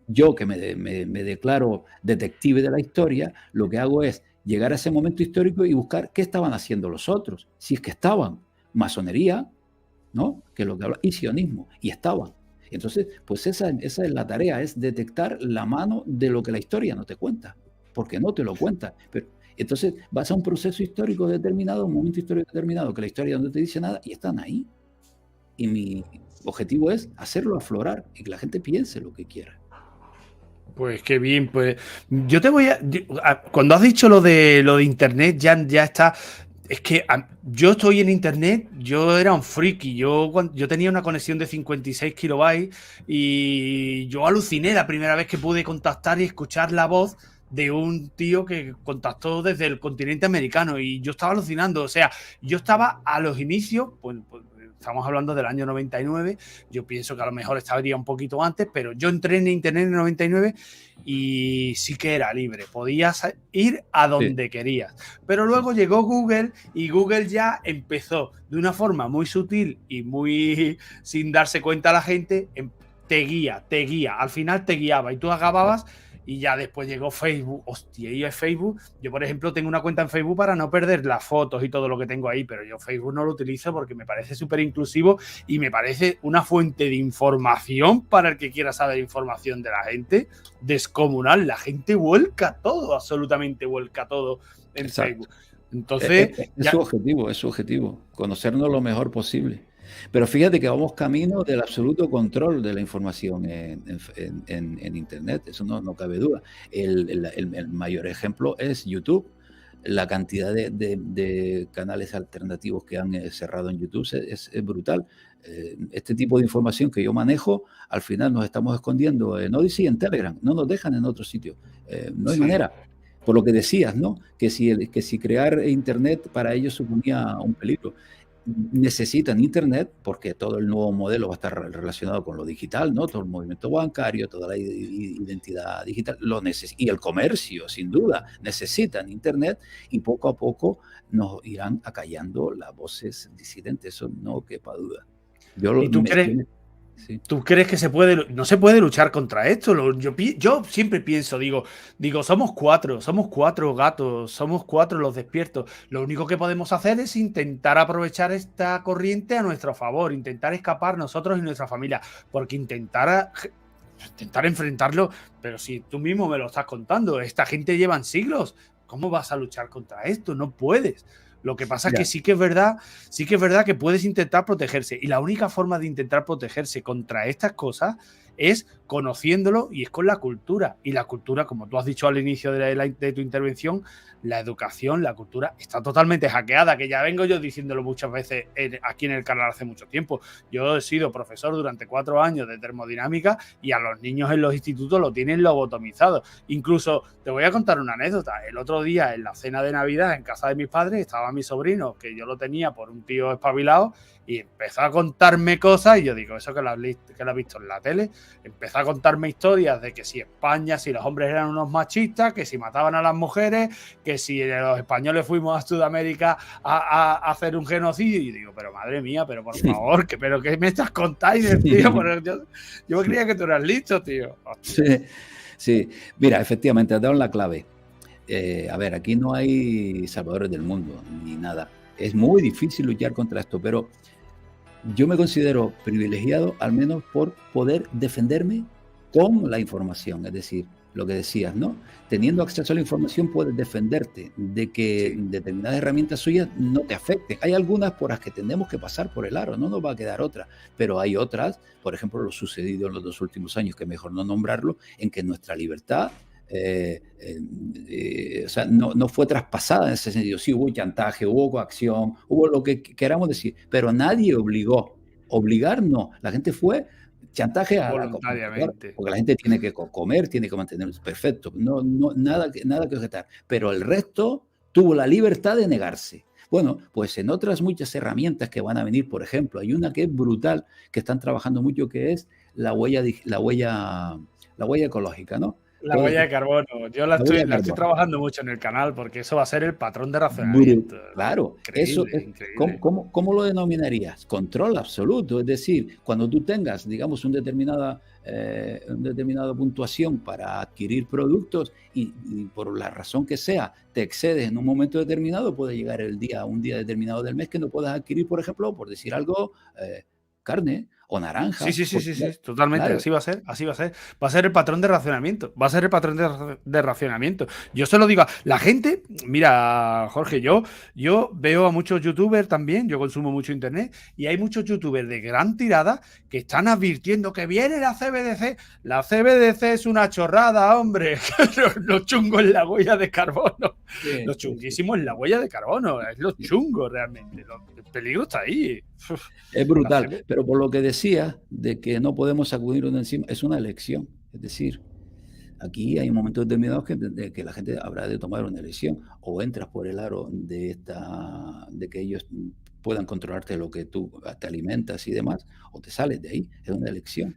yo que me declaro detective de la historia, lo que hago es llegar a ese momento histórico y buscar qué estaban haciendo los otros, si es que estaban. Masonería, ¿no? Que es lo que habla, y sionismo, y estaban. Entonces, pues esa es la tarea, es detectar la mano de lo que la historia no te cuenta, porque no te lo cuenta. Pero, entonces vas a un proceso histórico determinado, un momento histórico determinado, que la historia no te dice nada, y están ahí. Y mi objetivo es hacerlo aflorar y que la gente piense lo que quiera. Pues qué bien, pues yo te voy cuando has dicho lo de internet, ya está. Es que yo estoy en internet, yo era un friki, yo tenía una conexión de 56 kilobytes y yo aluciné la primera vez que pude contactar y escuchar la voz de un tío que contactó desde el continente americano y yo estaba alucinando, o sea, yo estaba a los inicios, pues estamos hablando del año 99, yo pienso que a lo mejor estaría un poquito antes, pero yo entré en internet en 99 y sí que era libre, podías ir a donde querías. Pero luego llegó Google y Google ya empezó de una forma muy sutil y muy sin darse cuenta a la gente, te guía, al final te guiaba y tú acababas y ya después llegó Facebook, hostia, y Facebook, yo por ejemplo tengo una cuenta en Facebook para no perder las fotos y todo lo que tengo ahí, pero yo Facebook no lo utilizo porque me parece súper inclusivo y me parece una fuente de información para el que quiera saber información de la gente descomunal, la gente vuelca todo, absolutamente vuelca todo en Facebook. Entonces, es su objetivo, conocernos lo mejor posible. Pero fíjate que vamos camino del absoluto control de la información en Internet, eso no cabe duda. El mayor ejemplo es YouTube. La cantidad de canales alternativos que han cerrado en YouTube es brutal. Este tipo de información que yo manejo, al final nos estamos escondiendo en Odyssey y en Telegram, no nos dejan en otro sitio. No hay manera. Por lo que decías, ¿no? Que si crear Internet para ellos suponía un peligro. Necesitan Internet porque todo el nuevo modelo va a estar relacionado con lo digital, ¿no? Todo el movimiento bancario, toda la identidad digital, y el comercio, sin duda, necesitan Internet y poco a poco nos irán acallando las voces disidentes, eso no quepa duda. ¿Y tú crees? Sí. ¿Tú crees que no se puede luchar contra esto? Yo siempre pienso, digo, somos cuatro gatos, somos cuatro los despiertos. Lo único que podemos hacer es intentar aprovechar esta corriente a nuestro favor, intentar escapar nosotros y nuestra familia, porque intentar enfrentarlo, pero si tú mismo me lo estás contando, esta gente lleva siglos, ¿cómo vas a luchar contra esto? No puedes. Lo que pasa es que sí que es verdad que puedes intentar protegerse. Y la única forma de intentar protegerse contra estas cosas es conociéndolo y es con la cultura. Y la cultura, como tú has dicho al inicio de tu intervención, la educación, la cultura está totalmente hackeada, que ya vengo yo diciéndolo muchas veces aquí en el canal hace mucho tiempo. Yo he sido profesor durante 4 años de termodinámica y a los niños en los institutos lo tienen lobotomizado. Incluso te voy a contar una anécdota. El otro día en la cena de Navidad en casa de mis padres estaba mi sobrino, que yo lo tenía por un tío espabilado, y empezó a contarme cosas y yo digo, eso que lo has visto en la tele, empezó a contarme historias de que si España, si los hombres eran unos machistas, que si mataban a las mujeres, que si los españoles fuimos a Sudamérica a hacer un genocidio. Y digo, pero madre mía, pero por favor, pero ¿qué me estás contando, tío? Yo creía que tú eras listo, tío. Sí, mira, efectivamente, has dado la clave. A ver, aquí no hay salvadores del mundo ni nada. Es muy difícil luchar contra esto, pero yo me considero privilegiado al menos por poder defenderme con la información, es decir, lo que decías, ¿no? Teniendo acceso a la información puedes defenderte de que determinadas herramientas suyas no te afecten. Hay algunas por las que tenemos que pasar por el aro, no nos va a quedar otra, pero hay otras, por ejemplo, lo sucedido en los 2 últimos años, que mejor no nombrarlo, en que nuestra libertad o sea, no fue traspasada en ese sentido. Sí hubo chantaje, hubo coacción, hubo lo que queramos decir, pero nadie obligó Obligar, no. La gente fue chantaje a la computadora, voluntariamente. porque la gente tiene que comer, tiene que mantenerse. Perfecto, nada que objetar. Pero el resto tuvo la libertad de negarse. Bueno, pues en otras muchas herramientas que van a venir, por ejemplo, hay una que es brutal, que están trabajando mucho, que es la huella ecológica, ¿no? La Puedes, huella de carbono. Yo la la huella estoy, de la estoy carbono. trabajando mucho en el canal porque eso va a ser el patrón de racionamiento. Claro, eso Increíble, es, ¿cómo, increíble. cómo, cómo lo denominarías? Control absoluto, es decir, cuando tú tengas, digamos, una determinada puntuación para adquirir productos y por la razón que sea, te excedes en un momento determinado, puede llegar un día determinado del mes que no puedas adquirir, por ejemplo, por decir algo, carne o Sí, naranja, sí, sí, porque sí, sí, totalmente. claro, Así va a ser, así va a ser. Va a ser el patrón de racionamiento. Va a ser el patrón de racionamiento. Yo se lo digo a la gente. Mira, Jorge, yo veo a muchos youtubers también. Yo consumo mucho internet y hay muchos youtubers de gran tirada que están advirtiendo que viene la CBDC. La CBDC es una chorrada, hombre. Lo chungo es la huella de carbono. sí, Lo sí, sí. chunguísimo es la huella de carbono. Es lo chungo realmente. El peligro está ahí. Es La brutal, CB... pero por lo que decía de que no podemos sacudirnos de encima, es una elección. Es decir, aquí hay momentos determinados que la gente habrá de tomar una elección. O entras por el aro de que ellos puedan controlarte lo que tú te alimentas y demás, o te sales de ahí. Es una elección.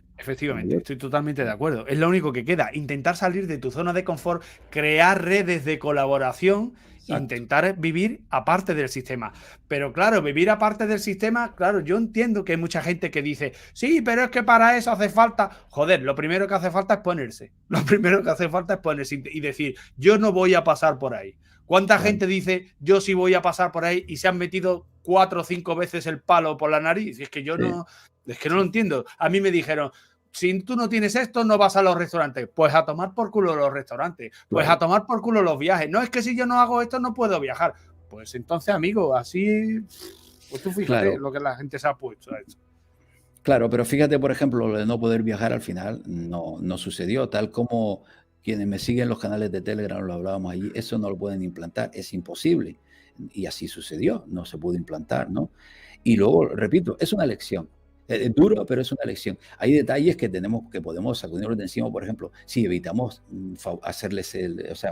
No hay Efectivamente, otra. estoy totalmente de acuerdo. Es lo único que queda, intentar salir de tu zona de confort, crear redes de colaboración, Exacto. intentar vivir aparte del sistema. Pero claro, vivir aparte del sistema, claro, yo entiendo que hay mucha gente que dice, sí, pero es que para eso hace falta, joder, lo primero que hace falta es ponerse. Lo primero que hace falta es ponerse y decir, yo no voy a pasar por ahí. ¿Cuánta Claro, gente dice, yo sí voy a pasar por ahí y se han metido 4 o 5 veces el palo por la nariz? Y es que yo sí, no, es que no lo sí, entiendo. A mí me dijeron, si tú no tienes esto, no vas a los restaurantes. Pues a tomar por culo los restaurantes. Pues a claro. tomar por culo los viajes. No es que si yo no hago esto, no puedo viajar. Pues entonces, amigo, así. Pues tú fíjate Claro, lo que la gente se ha puesto a eso. claro, pero fíjate, por ejemplo, lo de no poder viajar al final no sucedió, tal como quienes me siguen en los canales de Telegram, lo hablábamos allí, eso no lo pueden implantar, es imposible. Y así sucedió, no se pudo implantar, ¿no? Y luego, repito, es una elección. Es duro, pero es una elección. Hay detalles que podemos sacudirnos de encima, por ejemplo, si evitamos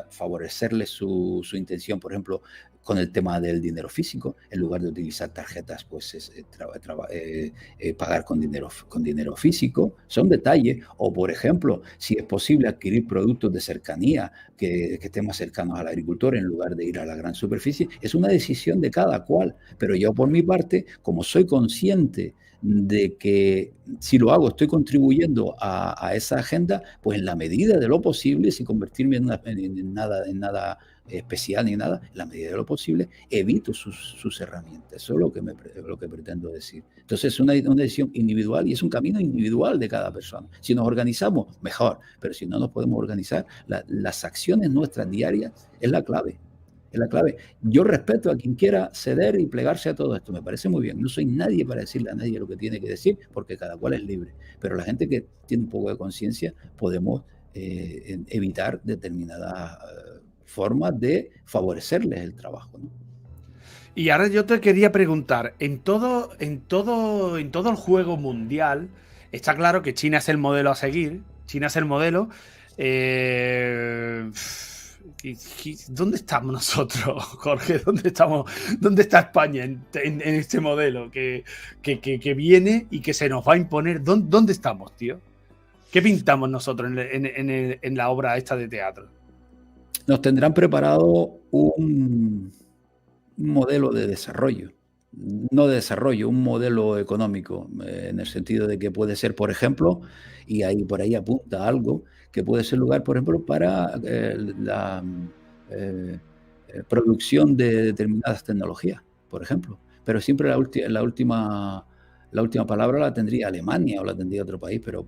favorecerles su intención, por ejemplo, con el tema del dinero físico, en lugar de utilizar tarjetas, pues pagar con dinero físico, son detalles. O, por ejemplo, si es posible adquirir productos de cercanía que estén más cercanos al agricultor en lugar de ir a la gran superficie, es una decisión de cada cual. Pero yo, por mi parte, como soy consciente de que si lo hago estoy contribuyendo a esa agenda, pues en la medida de lo posible, sin convertirme en nada especial ni nada, en la medida de lo posible, evito sus herramientas. Eso es lo que pretendo decir. Entonces es una decisión individual y es un camino individual de cada persona. Si nos organizamos, mejor, pero si no nos podemos organizar, las acciones nuestras diarias es la clave. Es la clave. Yo respeto a quien quiera ceder y plegarse a todo esto. Me parece muy bien. No soy nadie para decirle a nadie lo que tiene que decir, porque cada cual es libre. Pero la gente que tiene un poco de conciencia, podemos evitar determinadas formas de favorecerles el trabajo, ¿no? Y ahora yo te quería preguntar, en todo el juego mundial, está claro que China es el modelo a seguir. China es el modelo. Eh, ¿Dónde estamos nosotros, Jorge? ¿Dónde estamos? ¿Dónde está España en este modelo que viene y que se nos va a imponer? ¿Dónde estamos, tío? ¿Qué pintamos nosotros en la obra esta de teatro? Nos tendrán preparado un modelo de desarrollo, no de desarrollo, un modelo económico, en el sentido de que puede ser, por ejemplo, y ahí por ahí apunta algo, que puede ser lugar, por ejemplo, para la eh, producción de determinadas tecnologías, por ejemplo. Pero siempre la última palabra la tendría Alemania o la tendría otro país, pero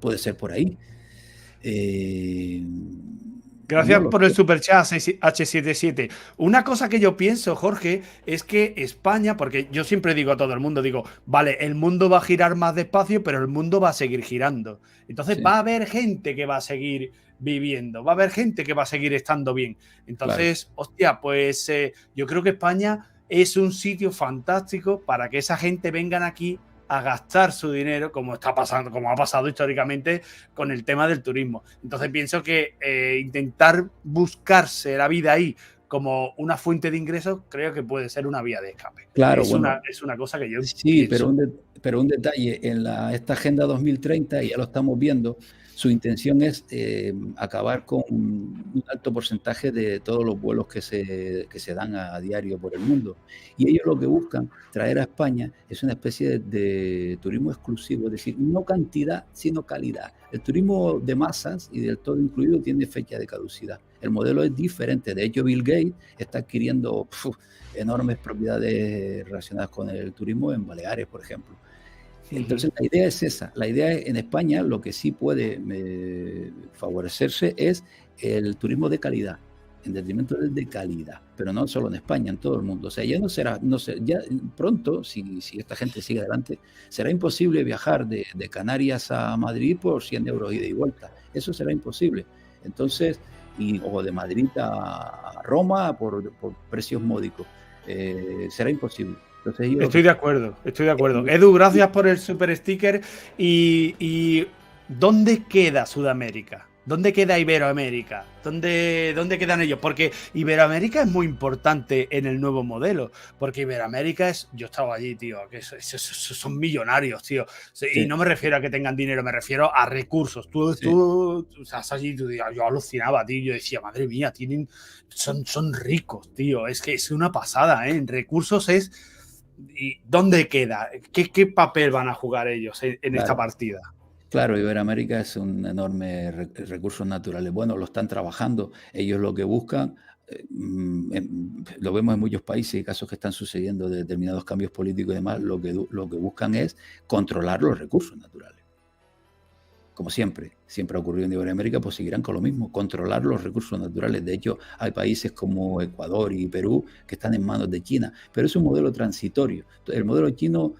puede ser por ahí. Eh, no Gracias lo por el sé. superchat H77. Una cosa que yo pienso, Jorge, es que España, porque yo siempre digo a todo el mundo, digo, vale, el mundo va a girar más despacio, pero el mundo va a seguir girando. Entonces Sí, va a haber gente que va a seguir viviendo, va a haber gente que va a seguir estando bien. claro. Entonces, hostia, pues yo creo que España es un sitio fantástico para que esa gente vengan aquí a gastar su dinero, como está pasando, como ha pasado históricamente con el tema del turismo. Entonces pienso que intentar buscarse la vida ahí como una fuente de ingresos, creo que puede ser una vía de escape. Claro, Es bueno, una cosa que yo sí, pienso. pero un detalle, en esta Agenda 2030, y ya lo estamos viendo, su intención es acabar con un alto porcentaje de todos los vuelos que se dan a diario por el mundo. Y ellos lo que buscan traer a España es una especie de turismo exclusivo, es decir, no cantidad, sino calidad. El turismo de masas y del todo incluido tiene fecha de caducidad. El modelo es diferente. De hecho, Bill Gates está adquiriendo enormes propiedades relacionadas con el turismo en Baleares, por ejemplo. Entonces, la idea es esa. La idea es, en España, lo que sí puede favorecerse es el turismo de calidad, en detrimento del de calidad, pero no solo en España, en todo el mundo. O sea, ya no será, ya pronto, si esta gente sigue adelante, será imposible viajar de Canarias a Madrid por 100 euros ida y vuelta. Eso será imposible. Entonces, o de Madrid a Roma por precios módicos. Será imposible. Entonces, Estoy de acuerdo, estoy de acuerdo. Edu, gracias por el super sticker. Y ¿dónde queda Sudamérica? ¿Dónde queda Iberoamérica? ¿Dónde quedan ellos? Porque Iberoamérica es muy importante en el nuevo modelo. Porque Iberoamérica es. Yo estaba allí, tío. Que son millonarios, tío. Y no me refiero a que tengan dinero, me refiero a recursos. Tú estás allí, yo alucinaba, tío. Yo decía, madre mía, son ricos, tío. Es que es una pasada, ¿eh? En recursos es. ¿Y dónde queda? ¿Qué papel van a jugar ellos en esta partida? Claro, Iberoamérica es un enorme recursos naturales. Bueno, lo están trabajando. Ellos lo que buscan, lo vemos en muchos países y casos que están sucediendo de determinados cambios políticos y demás, lo que buscan es controlar los recursos naturales. Como siempre ha ocurrido en Iberoamérica, pues seguirán con lo mismo, controlar los recursos naturales. De hecho, hay países como Ecuador y Perú que están en manos de China, pero es un modelo transitorio. El modelo chino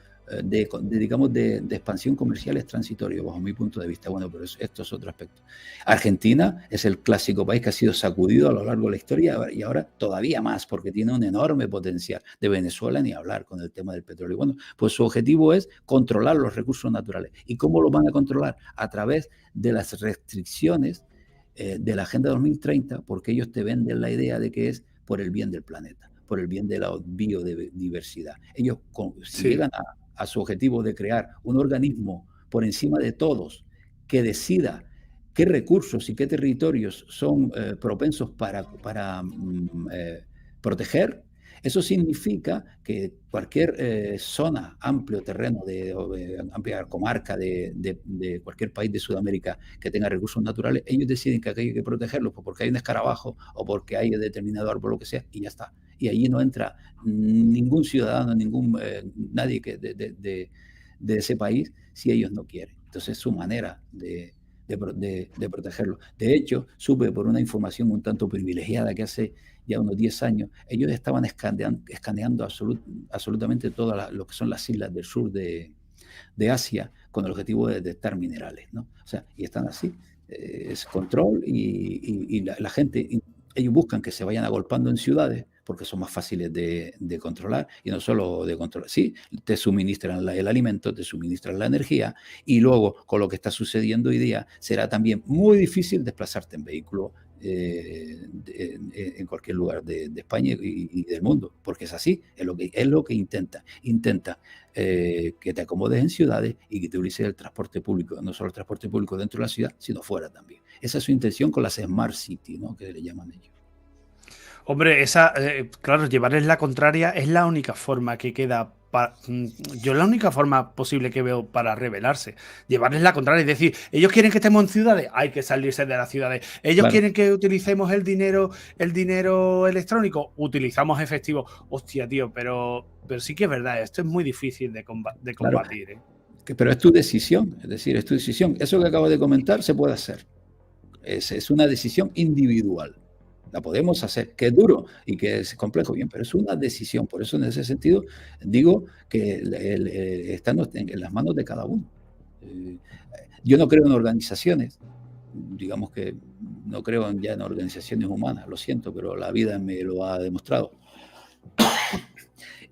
de expansión comercial es transitorio, bajo mi punto de vista. Bueno, pero esto es otro aspecto. Argentina es el clásico país que ha sido sacudido a lo largo de la historia y ahora todavía más, porque tiene un enorme potencial. De Venezuela ni hablar con el tema del petróleo. Bueno, pues su objetivo es controlar los recursos naturales. ¿Y cómo lo van a controlar? A través de las restricciones de la Agenda 2030, porque ellos te venden la idea de que es por el bien del planeta, por el bien de la biodiversidad. Ellos, si llegan a su objetivo de crear un organismo por encima de todos que decida qué recursos y qué territorios son propensos para proteger, eso significa que cualquier zona, amplio terreno, amplia comarca de cualquier país de Sudamérica que tenga recursos naturales, ellos deciden que aquello hay que protegerlo porque hay un escarabajo o porque hay determinado árbol, lo que sea, y ya está. Y allí no entra ningún ciudadano, nadie de ese país si ellos no quieren. Entonces, su manera de protegerlo. De hecho, supe por una información un tanto privilegiada que hace ya unos 10 años, ellos estaban escaneando absolutamente todas lo que son las islas del sur de Asia con el objetivo de detectar minerales, ¿no? O sea, y están así, es control y la gente, ellos buscan que se vayan agolpando en ciudades porque son más fáciles de controlar, y no solo de controlar, sí, te suministran el alimento, te suministran la energía, y luego con lo que está sucediendo hoy día será también muy difícil desplazarte en vehículo en cualquier lugar de España y del mundo, porque es así, es lo que intenta que te acomodes en ciudades y que te utilices el transporte público, no solo el transporte público dentro de la ciudad, sino fuera también. Esa es su intención con las Smart City, ¿no?, que le llaman ellos. Hombre, claro, llevarles la contraria es la única forma que queda. Yo la única forma posible que veo para rebelarse. Llevarles la contraria, es decir, ellos quieren que estemos en ciudades, hay que salirse de las ciudades. Ellos quieren que utilicemos el dinero electrónico, utilizamos efectivo. Hostia, tío, pero sí que es verdad, esto es muy difícil de combatir. Claro, pero es tu decisión, es decir, es tu decisión. Eso que acabo de comentar se puede hacer. Es una decisión individual. La podemos hacer, que es duro y que es complejo, bien, pero es una decisión. Por eso, en ese sentido, digo que está en las manos de cada uno. Yo no creo en organizaciones, digamos que no creo ya en organizaciones humanas, lo siento, pero la vida me lo ha demostrado.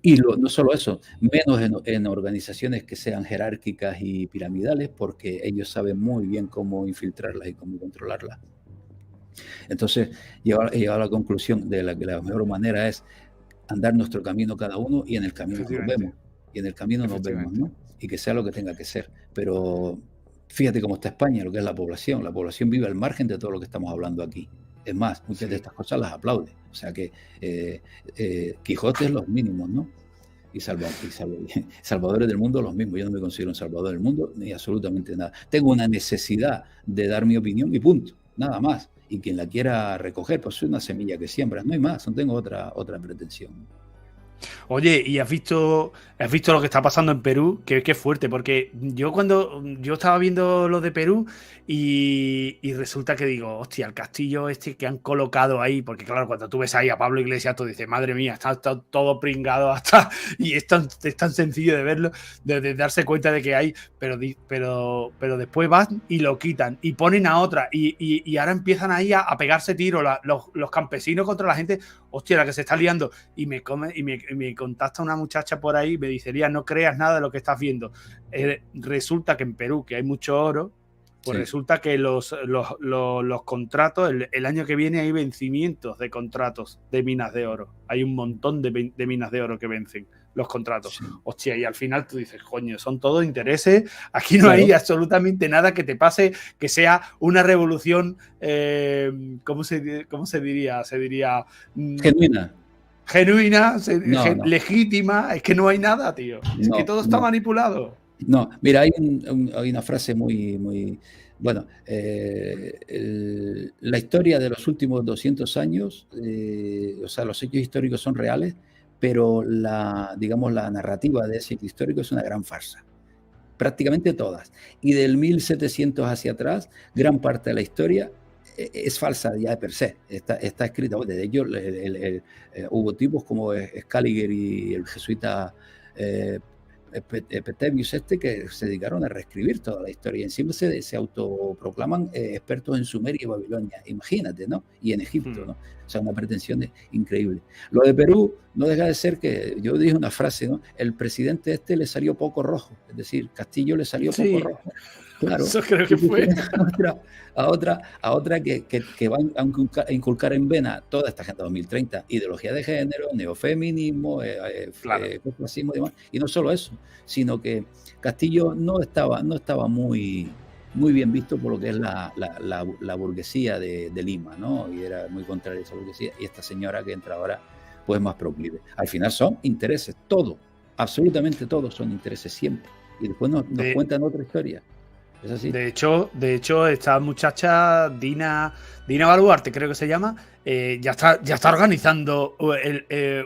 Y no solo eso, menos en organizaciones que sean jerárquicas y piramidales, porque ellos saben muy bien cómo infiltrarlas y cómo controlarlas. Entonces, he llegado a la conclusión de que la mejor manera es andar nuestro camino cada uno, y en el camino nos vemos. Y en el camino nos vemos, ¿no? Y que sea lo que tenga que ser. Pero fíjate cómo está España, lo que es la población. La población vive al margen de todo lo que estamos hablando aquí. Es más, muchas de estas cosas las aplaude. O sea que Quijote es los mínimos, ¿no? Y salvadores del mundo los mismos. Yo no me considero un salvador del mundo ni absolutamente nada. Tengo una necesidad de dar mi opinión y punto, nada más. Y quien la quiera recoger, pues es una semilla que siembra, no hay más, no tengo otra pretensión. Oye, ¿y has visto lo que está pasando en Perú? Que fuerte, porque yo estaba viendo lo de Perú y resulta que digo, hostia, el castillo este que han colocado ahí, porque claro, cuando tú ves ahí a Pablo Iglesias, tú dices, madre mía, está todo pringado hasta, y es tan sencillo de verlo, de darse cuenta de que hay, pero después van y lo quitan y ponen a otra y ahora empiezan ahí a pegarse tiros los campesinos contra la gente, hostia, la que se está liando, y me contacta una muchacha por ahí y me dice, Elías, no creas nada de lo que estás viendo. Resulta que en Perú, que hay mucho oro, pues sí, resulta que los contratos, el año que viene hay vencimientos de contratos de minas de oro. Hay un montón de minas de oro que vencen los contratos. Sí. Hostia, y al final tú dices, coño, son todos intereses. Aquí no hay absolutamente nada que te pase que sea una revolución, ¿cómo se diría? Se diría... Genuina, legítima, es que no hay nada, tío. Es que todo está manipulado. No, mira, hay una frase muy bueno, la historia de los últimos 200 años, o sea, los hechos históricos son reales, pero digamos, la narrativa de ese hecho histórico es una gran farsa. Prácticamente todas. Y del 1700 hacia atrás, gran parte de la historia es falsa ya de per se, está escrita. De hecho, hubo tipos como Scaliger y el jesuita Petavius que se dedicaron a reescribir toda la historia. Encima se autoproclaman expertos en Sumeria y Babilonia, imagínate, ¿no? Y en Egipto, ¿no? O sea, una pretensión increíble. Lo de Perú no deja de ser que, yo dije una frase, ¿no? El presidente le salió poco rojo, es decir, Castillo le salió poco rojo. Claro, eso creo que fue. A otra que van a inculcar en vena toda esta Agenda 2030, ideología de género, neofeminismo, racismo y demás. Y no solo eso, sino que Castillo no estaba muy bien visto por lo que es la burguesía de Lima, ¿no? Y era muy contraria a esa burguesía. Y esta señora que entra ahora, pues más proclive. Al final son intereses, todo, absolutamente todos son intereses siempre. Y después nos cuentan otra historia. ¿Es así? De hecho, esta muchacha, Dina Baluarte, creo que se llama, ya está organizando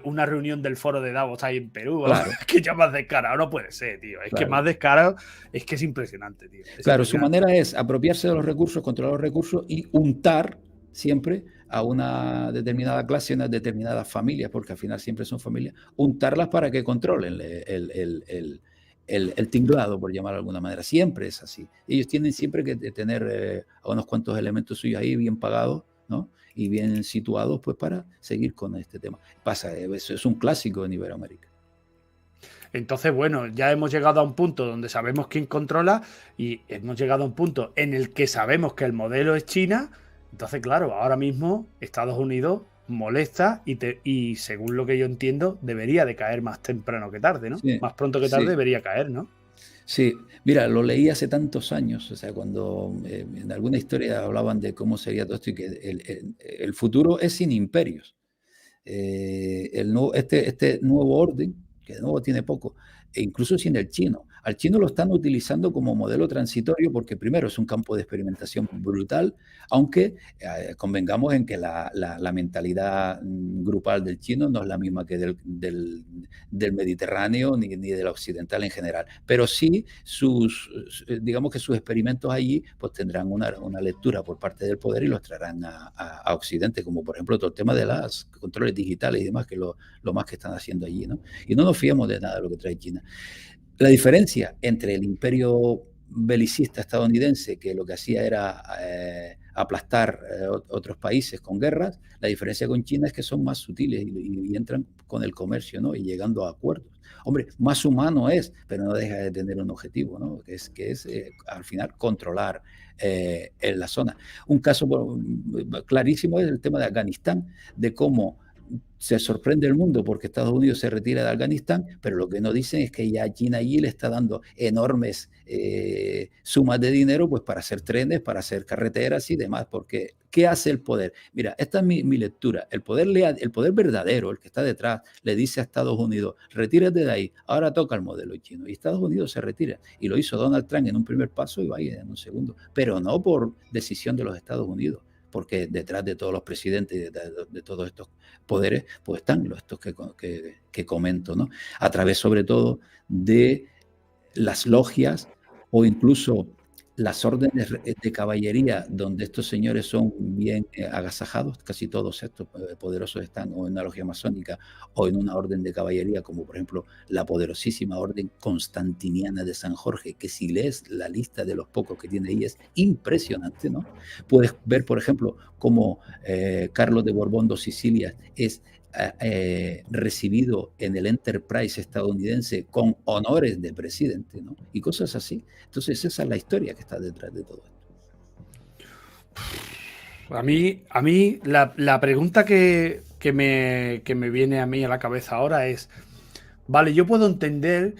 una reunión del foro de Davos ahí en Perú. Claro. Es que ya más descarado no puede ser, tío. Es que más descarado, es que es impresionante, tío. Claro, su manera es apropiarse de los recursos, controlar los recursos y untar siempre a una determinada clase, unas determinadas familias, porque al final siempre son familias, untarlas para que controlen el tinglado, por llamarlo de alguna manera. Siempre es así. Ellos tienen siempre que tener a unos cuantos elementos suyos ahí bien pagados, ¿no? Y bien situados, pues, para seguir con este tema. Eso es un clásico en Iberoamérica. Entonces, bueno, ya hemos llegado a un punto donde sabemos quién controla y hemos llegado a un punto en el que sabemos que el modelo es China. Entonces, claro, ahora mismo Estados Unidos molesta y según lo que yo entiendo debería de caer más temprano que tarde, ¿no? Sí, más pronto que tarde debería caer, ¿no? Sí, mira, lo leí hace tantos años, o sea, cuando en alguna historia hablaban de cómo sería todo esto y que el futuro es sin imperios. Este nuevo orden, que de nuevo tiene poco, e incluso sin el chino. Al chino lo están utilizando como modelo transitorio porque primero es un campo de experimentación brutal, aunque convengamos en que la mentalidad grupal del chino no es la misma que del Mediterráneo ni del occidental en general. Pero sí, digamos que sus experimentos allí pues tendrán una lectura por parte del poder y los traerán a Occidente, como por ejemplo todo el tema de los controles digitales y demás, que lo más que están haciendo allí, ¿no? Y no nos fiemos de nada de lo que trae China. La diferencia entre el imperio belicista estadounidense, que lo que hacía era aplastar otros países con guerras. La diferencia con China es que son más sutiles y entran con el comercio, ¿no? Y llegando a acuerdos. Hombre, más humano es, pero no deja de tener un objetivo, ¿no? Que es al final controlar en la zona. Un caso clarísimo es el tema de Afganistán, de cómo se sorprende el mundo porque Estados Unidos se retira de Afganistán, pero lo que no dicen es que ya China allí le está dando enormes sumas de dinero pues para hacer trenes, para hacer carreteras y demás, porque ¿qué hace el poder? Mira, esta es mi lectura. El poder verdadero, el que está detrás, le dice a Estados Unidos, retírate de ahí, ahora toca el modelo chino. Y Estados Unidos se retira. Y lo hizo Donald Trump en un primer paso y Biden en un segundo, pero no por decisión de los Estados Unidos, porque detrás de todos los presidentes, de todos estos poderes, pues están estos que comento, ¿no? A través, sobre todo, de las logias o incluso las órdenes de caballería, donde estos señores son bien agasajados. Casi todos estos poderosos están o en una logia masónica o en una orden de caballería, como por ejemplo la poderosísima orden constantiniana de San Jorge, que si lees la lista de los pocos que tiene ahí es impresionante, ¿no? Puedes ver, por ejemplo, cómo Carlos de Borbón dos Sicilias es recibido en el Enterprise estadounidense con honores de presidente, ¿no? Y cosas así. Entonces esa es la historia que está detrás de todo esto. A mí la pregunta que me viene a mí a la cabeza ahora es, vale, yo puedo entender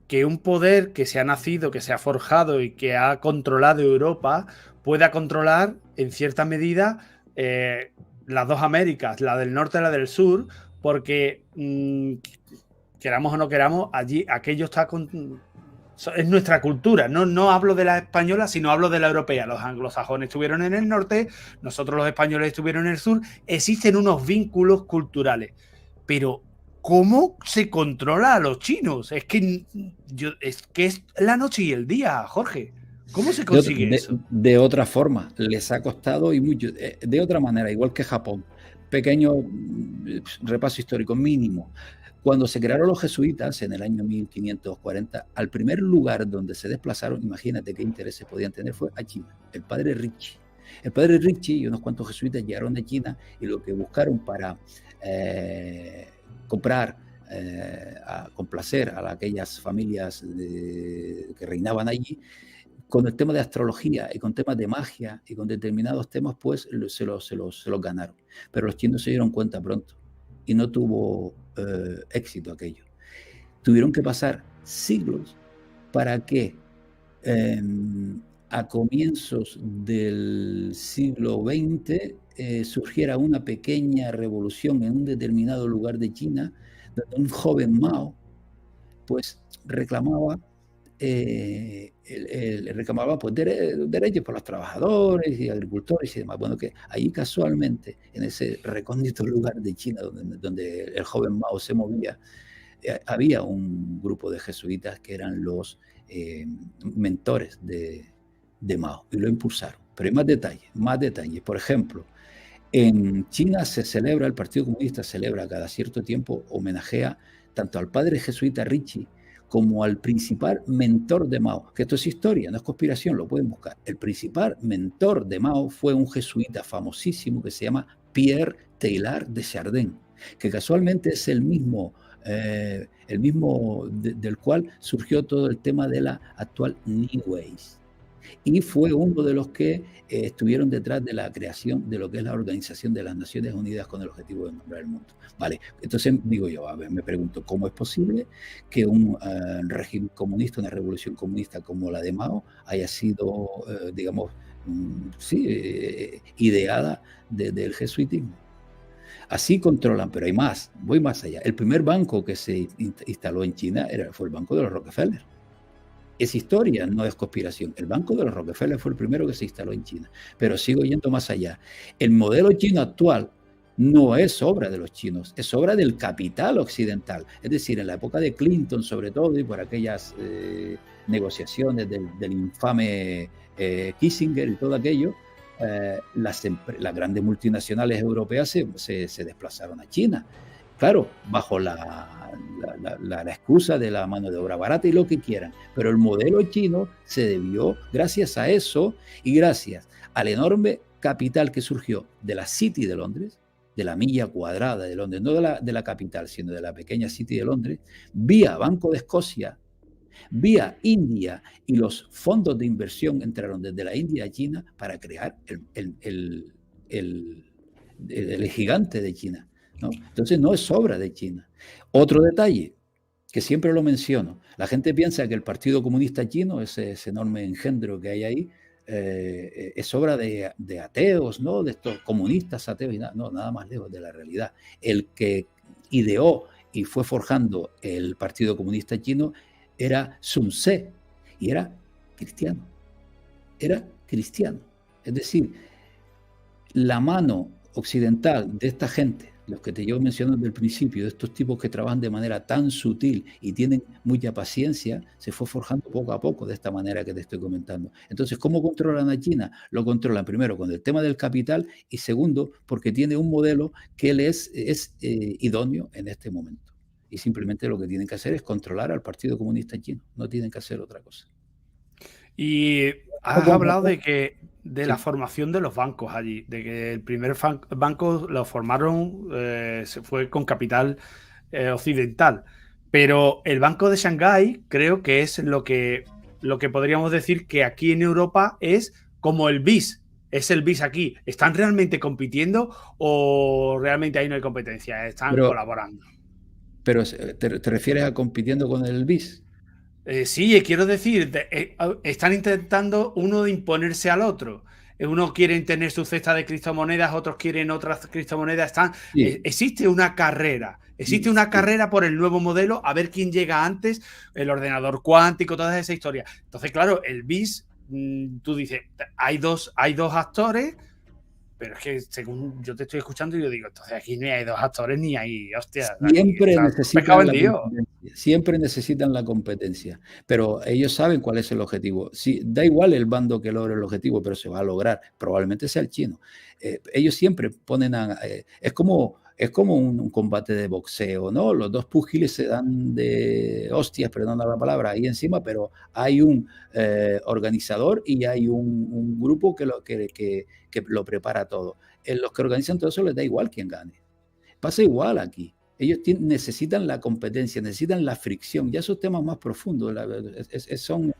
que un poder que se ha nacido, que se ha forjado y que ha controlado Europa, pueda controlar en cierta medida las dos Américas, la del norte y la del sur, porque queramos o no queramos, allí aquello está es nuestra cultura. No hablo de la española, sino hablo de la europea. Los anglosajones estuvieron en el norte, nosotros los españoles estuvieron en el sur. Existen unos vínculos culturales, pero ¿cómo se controla a los chinos? Es que es la noche y el día, Jorge. ¿Cómo se consigue eso? De otra forma, les ha costado y mucho. De otra manera, igual que Japón. Pequeño repaso histórico mínimo. Cuando se crearon los jesuitas en el año 1540, al primer lugar donde se desplazaron, imagínate qué intereses podían tener, fue a China. El padre Ricci. El padre Ricci y unos cuantos jesuitas llegaron de China y lo que buscaron para comprar, a complacer a aquellas familias que reinaban allí, con el tema de astrología y con temas de magia y con determinados temas, pues se los ganaron. Pero los chinos se dieron cuenta pronto y no tuvo éxito aquello. Tuvieron que pasar siglos para que a comienzos del siglo XX surgiera una pequeña revolución en un determinado lugar de China, donde un joven Mao pues reclamaba pues, derechos por los trabajadores y agricultores y demás. Bueno, que ahí casualmente, en ese recóndito lugar de China donde el joven Mao se movía, había un grupo de jesuitas que eran los mentores de Mao y lo impulsaron. Pero hay más detalles. Por ejemplo, en China se celebra, el Partido Comunista celebra cada cierto tiempo, homenajea tanto al padre jesuita Ricci como al principal mentor de Mao, que esto es historia, no es conspiración, lo pueden buscar. El principal mentor de Mao fue un jesuita famosísimo que se llama Pierre Teilhard de Chardin, que casualmente es el mismo del cual surgió todo el tema de la actual New Age. Y fue uno de los que estuvieron detrás de la creación de lo que es la Organización de las Naciones Unidas con el objetivo de nombrar el mundo. Vale, entonces digo yo, a ver, me pregunto, ¿cómo es posible que un régimen comunista, una revolución comunista como la de Mao, haya sido, digamos, ideada desde el jesuitismo? Así controlan, pero hay más, voy más allá. El primer banco que se instaló en China fue el Banco de los Rockefeller. Es historia, no es conspiración. El Banco de los Rockefeller fue el primero que se instaló en China. Pero sigo yendo más allá. El modelo chino actual no es obra de los chinos, es obra del capital occidental. Es decir, en la época de Clinton, sobre todo, y por aquellas negociaciones del infame Kissinger y todo aquello, las grandes multinacionales europeas se desplazaron a China. Claro, bajo la excusa de la mano de obra barata y lo que quieran. Pero el modelo chino se debió, gracias a eso y gracias al enorme capital que surgió de la City de Londres, de la milla cuadrada de Londres, no de la capital, sino de la pequeña City de Londres, vía Banco de Escocia, vía India, y los fondos de inversión entraron desde la India a China para crear el gigante de China, ¿no? Entonces no es obra de China. Otro detalle que siempre lo menciono, la gente piensa que el Partido Comunista Chino, ese enorme engendro que hay ahí, es obra de ateos, ¿no? De estos comunistas ateos, y no, nada más lejos de la realidad. El que ideó y fue forjando el Partido Comunista Chino era Sun Tzu, y era cristiano. Era cristiano. Es decir, la mano occidental de esta gente, los que te llevo mencionando desde el principio, de estos tipos que trabajan de manera tan sutil y tienen mucha paciencia, se fue forjando poco a poco de esta manera que te estoy comentando. Entonces, ¿cómo controlan a China? Lo controlan primero con el tema del capital, y segundo, porque tiene un modelo que les es idóneo en este momento. Y simplemente lo que tienen que hacer es controlar al Partido Comunista Chino, no tienen que hacer otra cosa. Y has hablado de la formación de los bancos allí, de que el primer banco lo formaron, se fue con capital occidental, pero el Banco de Shanghái creo que es lo que podríamos decir que aquí en Europa es como el BIS. Es el BIS aquí. ¿Están realmente compitiendo o realmente ahí no hay competencia? Están colaborando. Pero ¿te refieres a compitiendo con el BIS? Sí, quiero decir, están intentando uno de imponerse al otro. Uno quiere tener su cesta de criptomonedas, otros quieren otras criptomonedas. Sí. Existe una carrera. Existe una carrera por el nuevo modelo, a ver quién llega antes, el ordenador cuántico, toda esa historia. Entonces, claro, el BIS, tú dices, hay dos actores, pero es que según yo te estoy escuchando, yo digo, entonces aquí ni hay dos actores ni hay, hostia, Siempre aquí, necesitan la competencia, siempre necesitan la competencia, pero ellos saben cuál es el objetivo. Sí, da igual el bando que logre el objetivo, pero se va a lograr, probablemente sea el chino. Ellos siempre ponen es como un combate de boxeo, ¿no? Los dos púgiles se dan de hostias, perdón la palabra, ahí encima, pero hay un organizador y hay un grupo que lo prepara todo. En los que organizan todo eso les da igual quién gane. Pasa igual aquí. Ellos necesitan la competencia, necesitan la fricción. Ya esos temas más profundos son,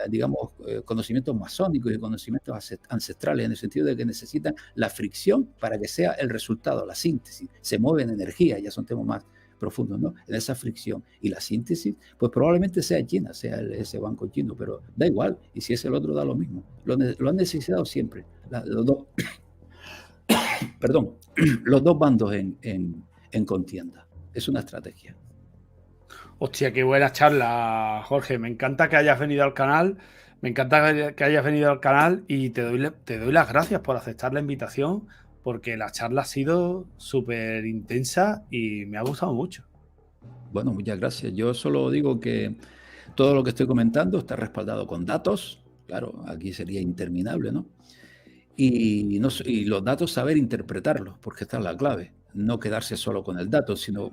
digamos, conocimientos masónicos y conocimientos ancestrales, en el sentido de que necesitan la fricción para que sea el resultado, la síntesis. Se mueven energía, ya son temas más profundos, ¿no? En esa fricción. Y la síntesis, pues probablemente sea China, sea ese banco chino, pero da igual. Y si es el otro, da lo mismo. Lo han necesitado siempre. Los dos, perdón, los dos bandos en contienda. Es una estrategia. Hostia, qué buena charla, Jorge. Me encanta que hayas venido al canal. Me encanta que hayas venido al canal y te doy las gracias por aceptar la invitación, porque la charla ha sido súper intensa y me ha gustado mucho. Bueno, muchas gracias. Yo solo digo que todo lo que estoy comentando está respaldado con datos. Claro, aquí sería interminable, ¿no? Y los datos saber interpretarlos, porque esta es la clave. No quedarse solo con el dato, sino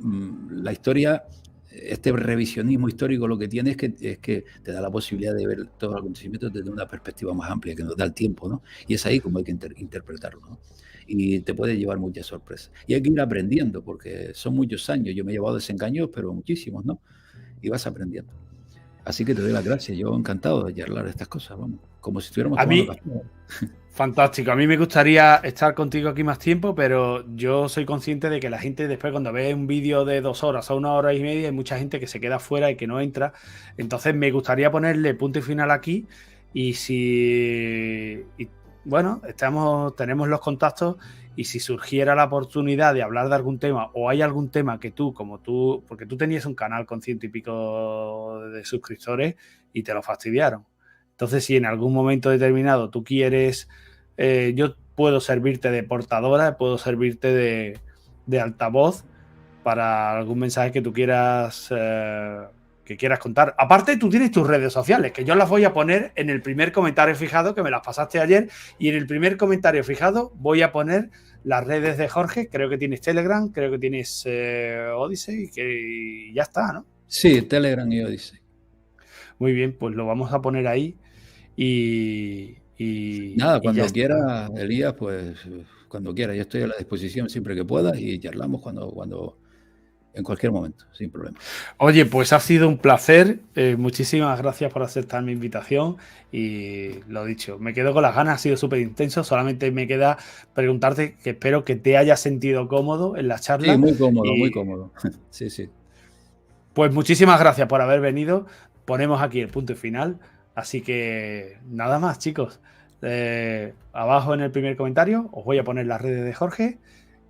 la historia, este revisionismo histórico lo que tiene es que te da la posibilidad de ver todos los acontecimientos desde una perspectiva más amplia, que nos da el tiempo, ¿no? Y es ahí como hay que interpretarlo, ¿no? Y te puede llevar muchas sorpresas. Y hay que ir aprendiendo, porque son muchos años. Yo me he llevado desengaños, pero muchísimos, ¿no? Y vas aprendiendo. Así que te doy las gracias. Yo encantado de charlar estas cosas, vamos. Como si estuviéramos tomando café. Fantástico. A mí me gustaría estar contigo aquí más tiempo, pero yo soy consciente de que la gente después cuando ve un vídeo de 2 horas o 1 hora y media, hay mucha gente que se queda fuera y que no entra. Entonces me gustaría ponerle punto y final aquí. Y bueno, tenemos los contactos, y si surgiera la oportunidad de hablar de algún tema, o hay algún tema que porque tú tenías un canal con 100 y pico de suscriptores y te lo fastidiaron. Entonces, si en algún momento determinado tú quieres, yo puedo servirte de portadora, puedo servirte de altavoz para algún mensaje que tú quieras contar. Aparte, tú tienes tus redes sociales, que yo las voy a poner en el primer comentario fijado, que me las pasaste ayer, y en el primer comentario fijado voy a poner las redes de Jorge. Creo que tienes Telegram, creo que tienes Odyssey, y ya está, ¿no? Sí, Telegram y Odyssey. Muy bien, pues lo vamos a poner ahí. Y Nada, y ya cuando está. quiera, Elías, pues cuando quiera. Yo estoy a la disposición siempre que puedas y charlamos en cualquier momento, sin problema. Oye, pues ha sido un placer. Muchísimas gracias por aceptar mi invitación. Y lo dicho, me quedo con las ganas, ha sido súper intenso. Solamente me queda preguntarte, que espero que te hayas sentido cómodo en la Sí, charla. muy cómodo, muy Y cómodo. Sí, sí. pues muchísimas gracias por haber venido. Ponemos aquí el punto y final. Así que nada más, chicos. Abajo en el primer comentario os voy a poner las redes de Jorge.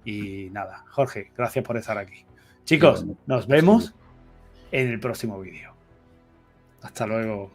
Y nada, Jorge, gracias por estar aquí. Chicos, Igualmente. nos Un saludo. vemos en el próximo vídeo. Hasta luego.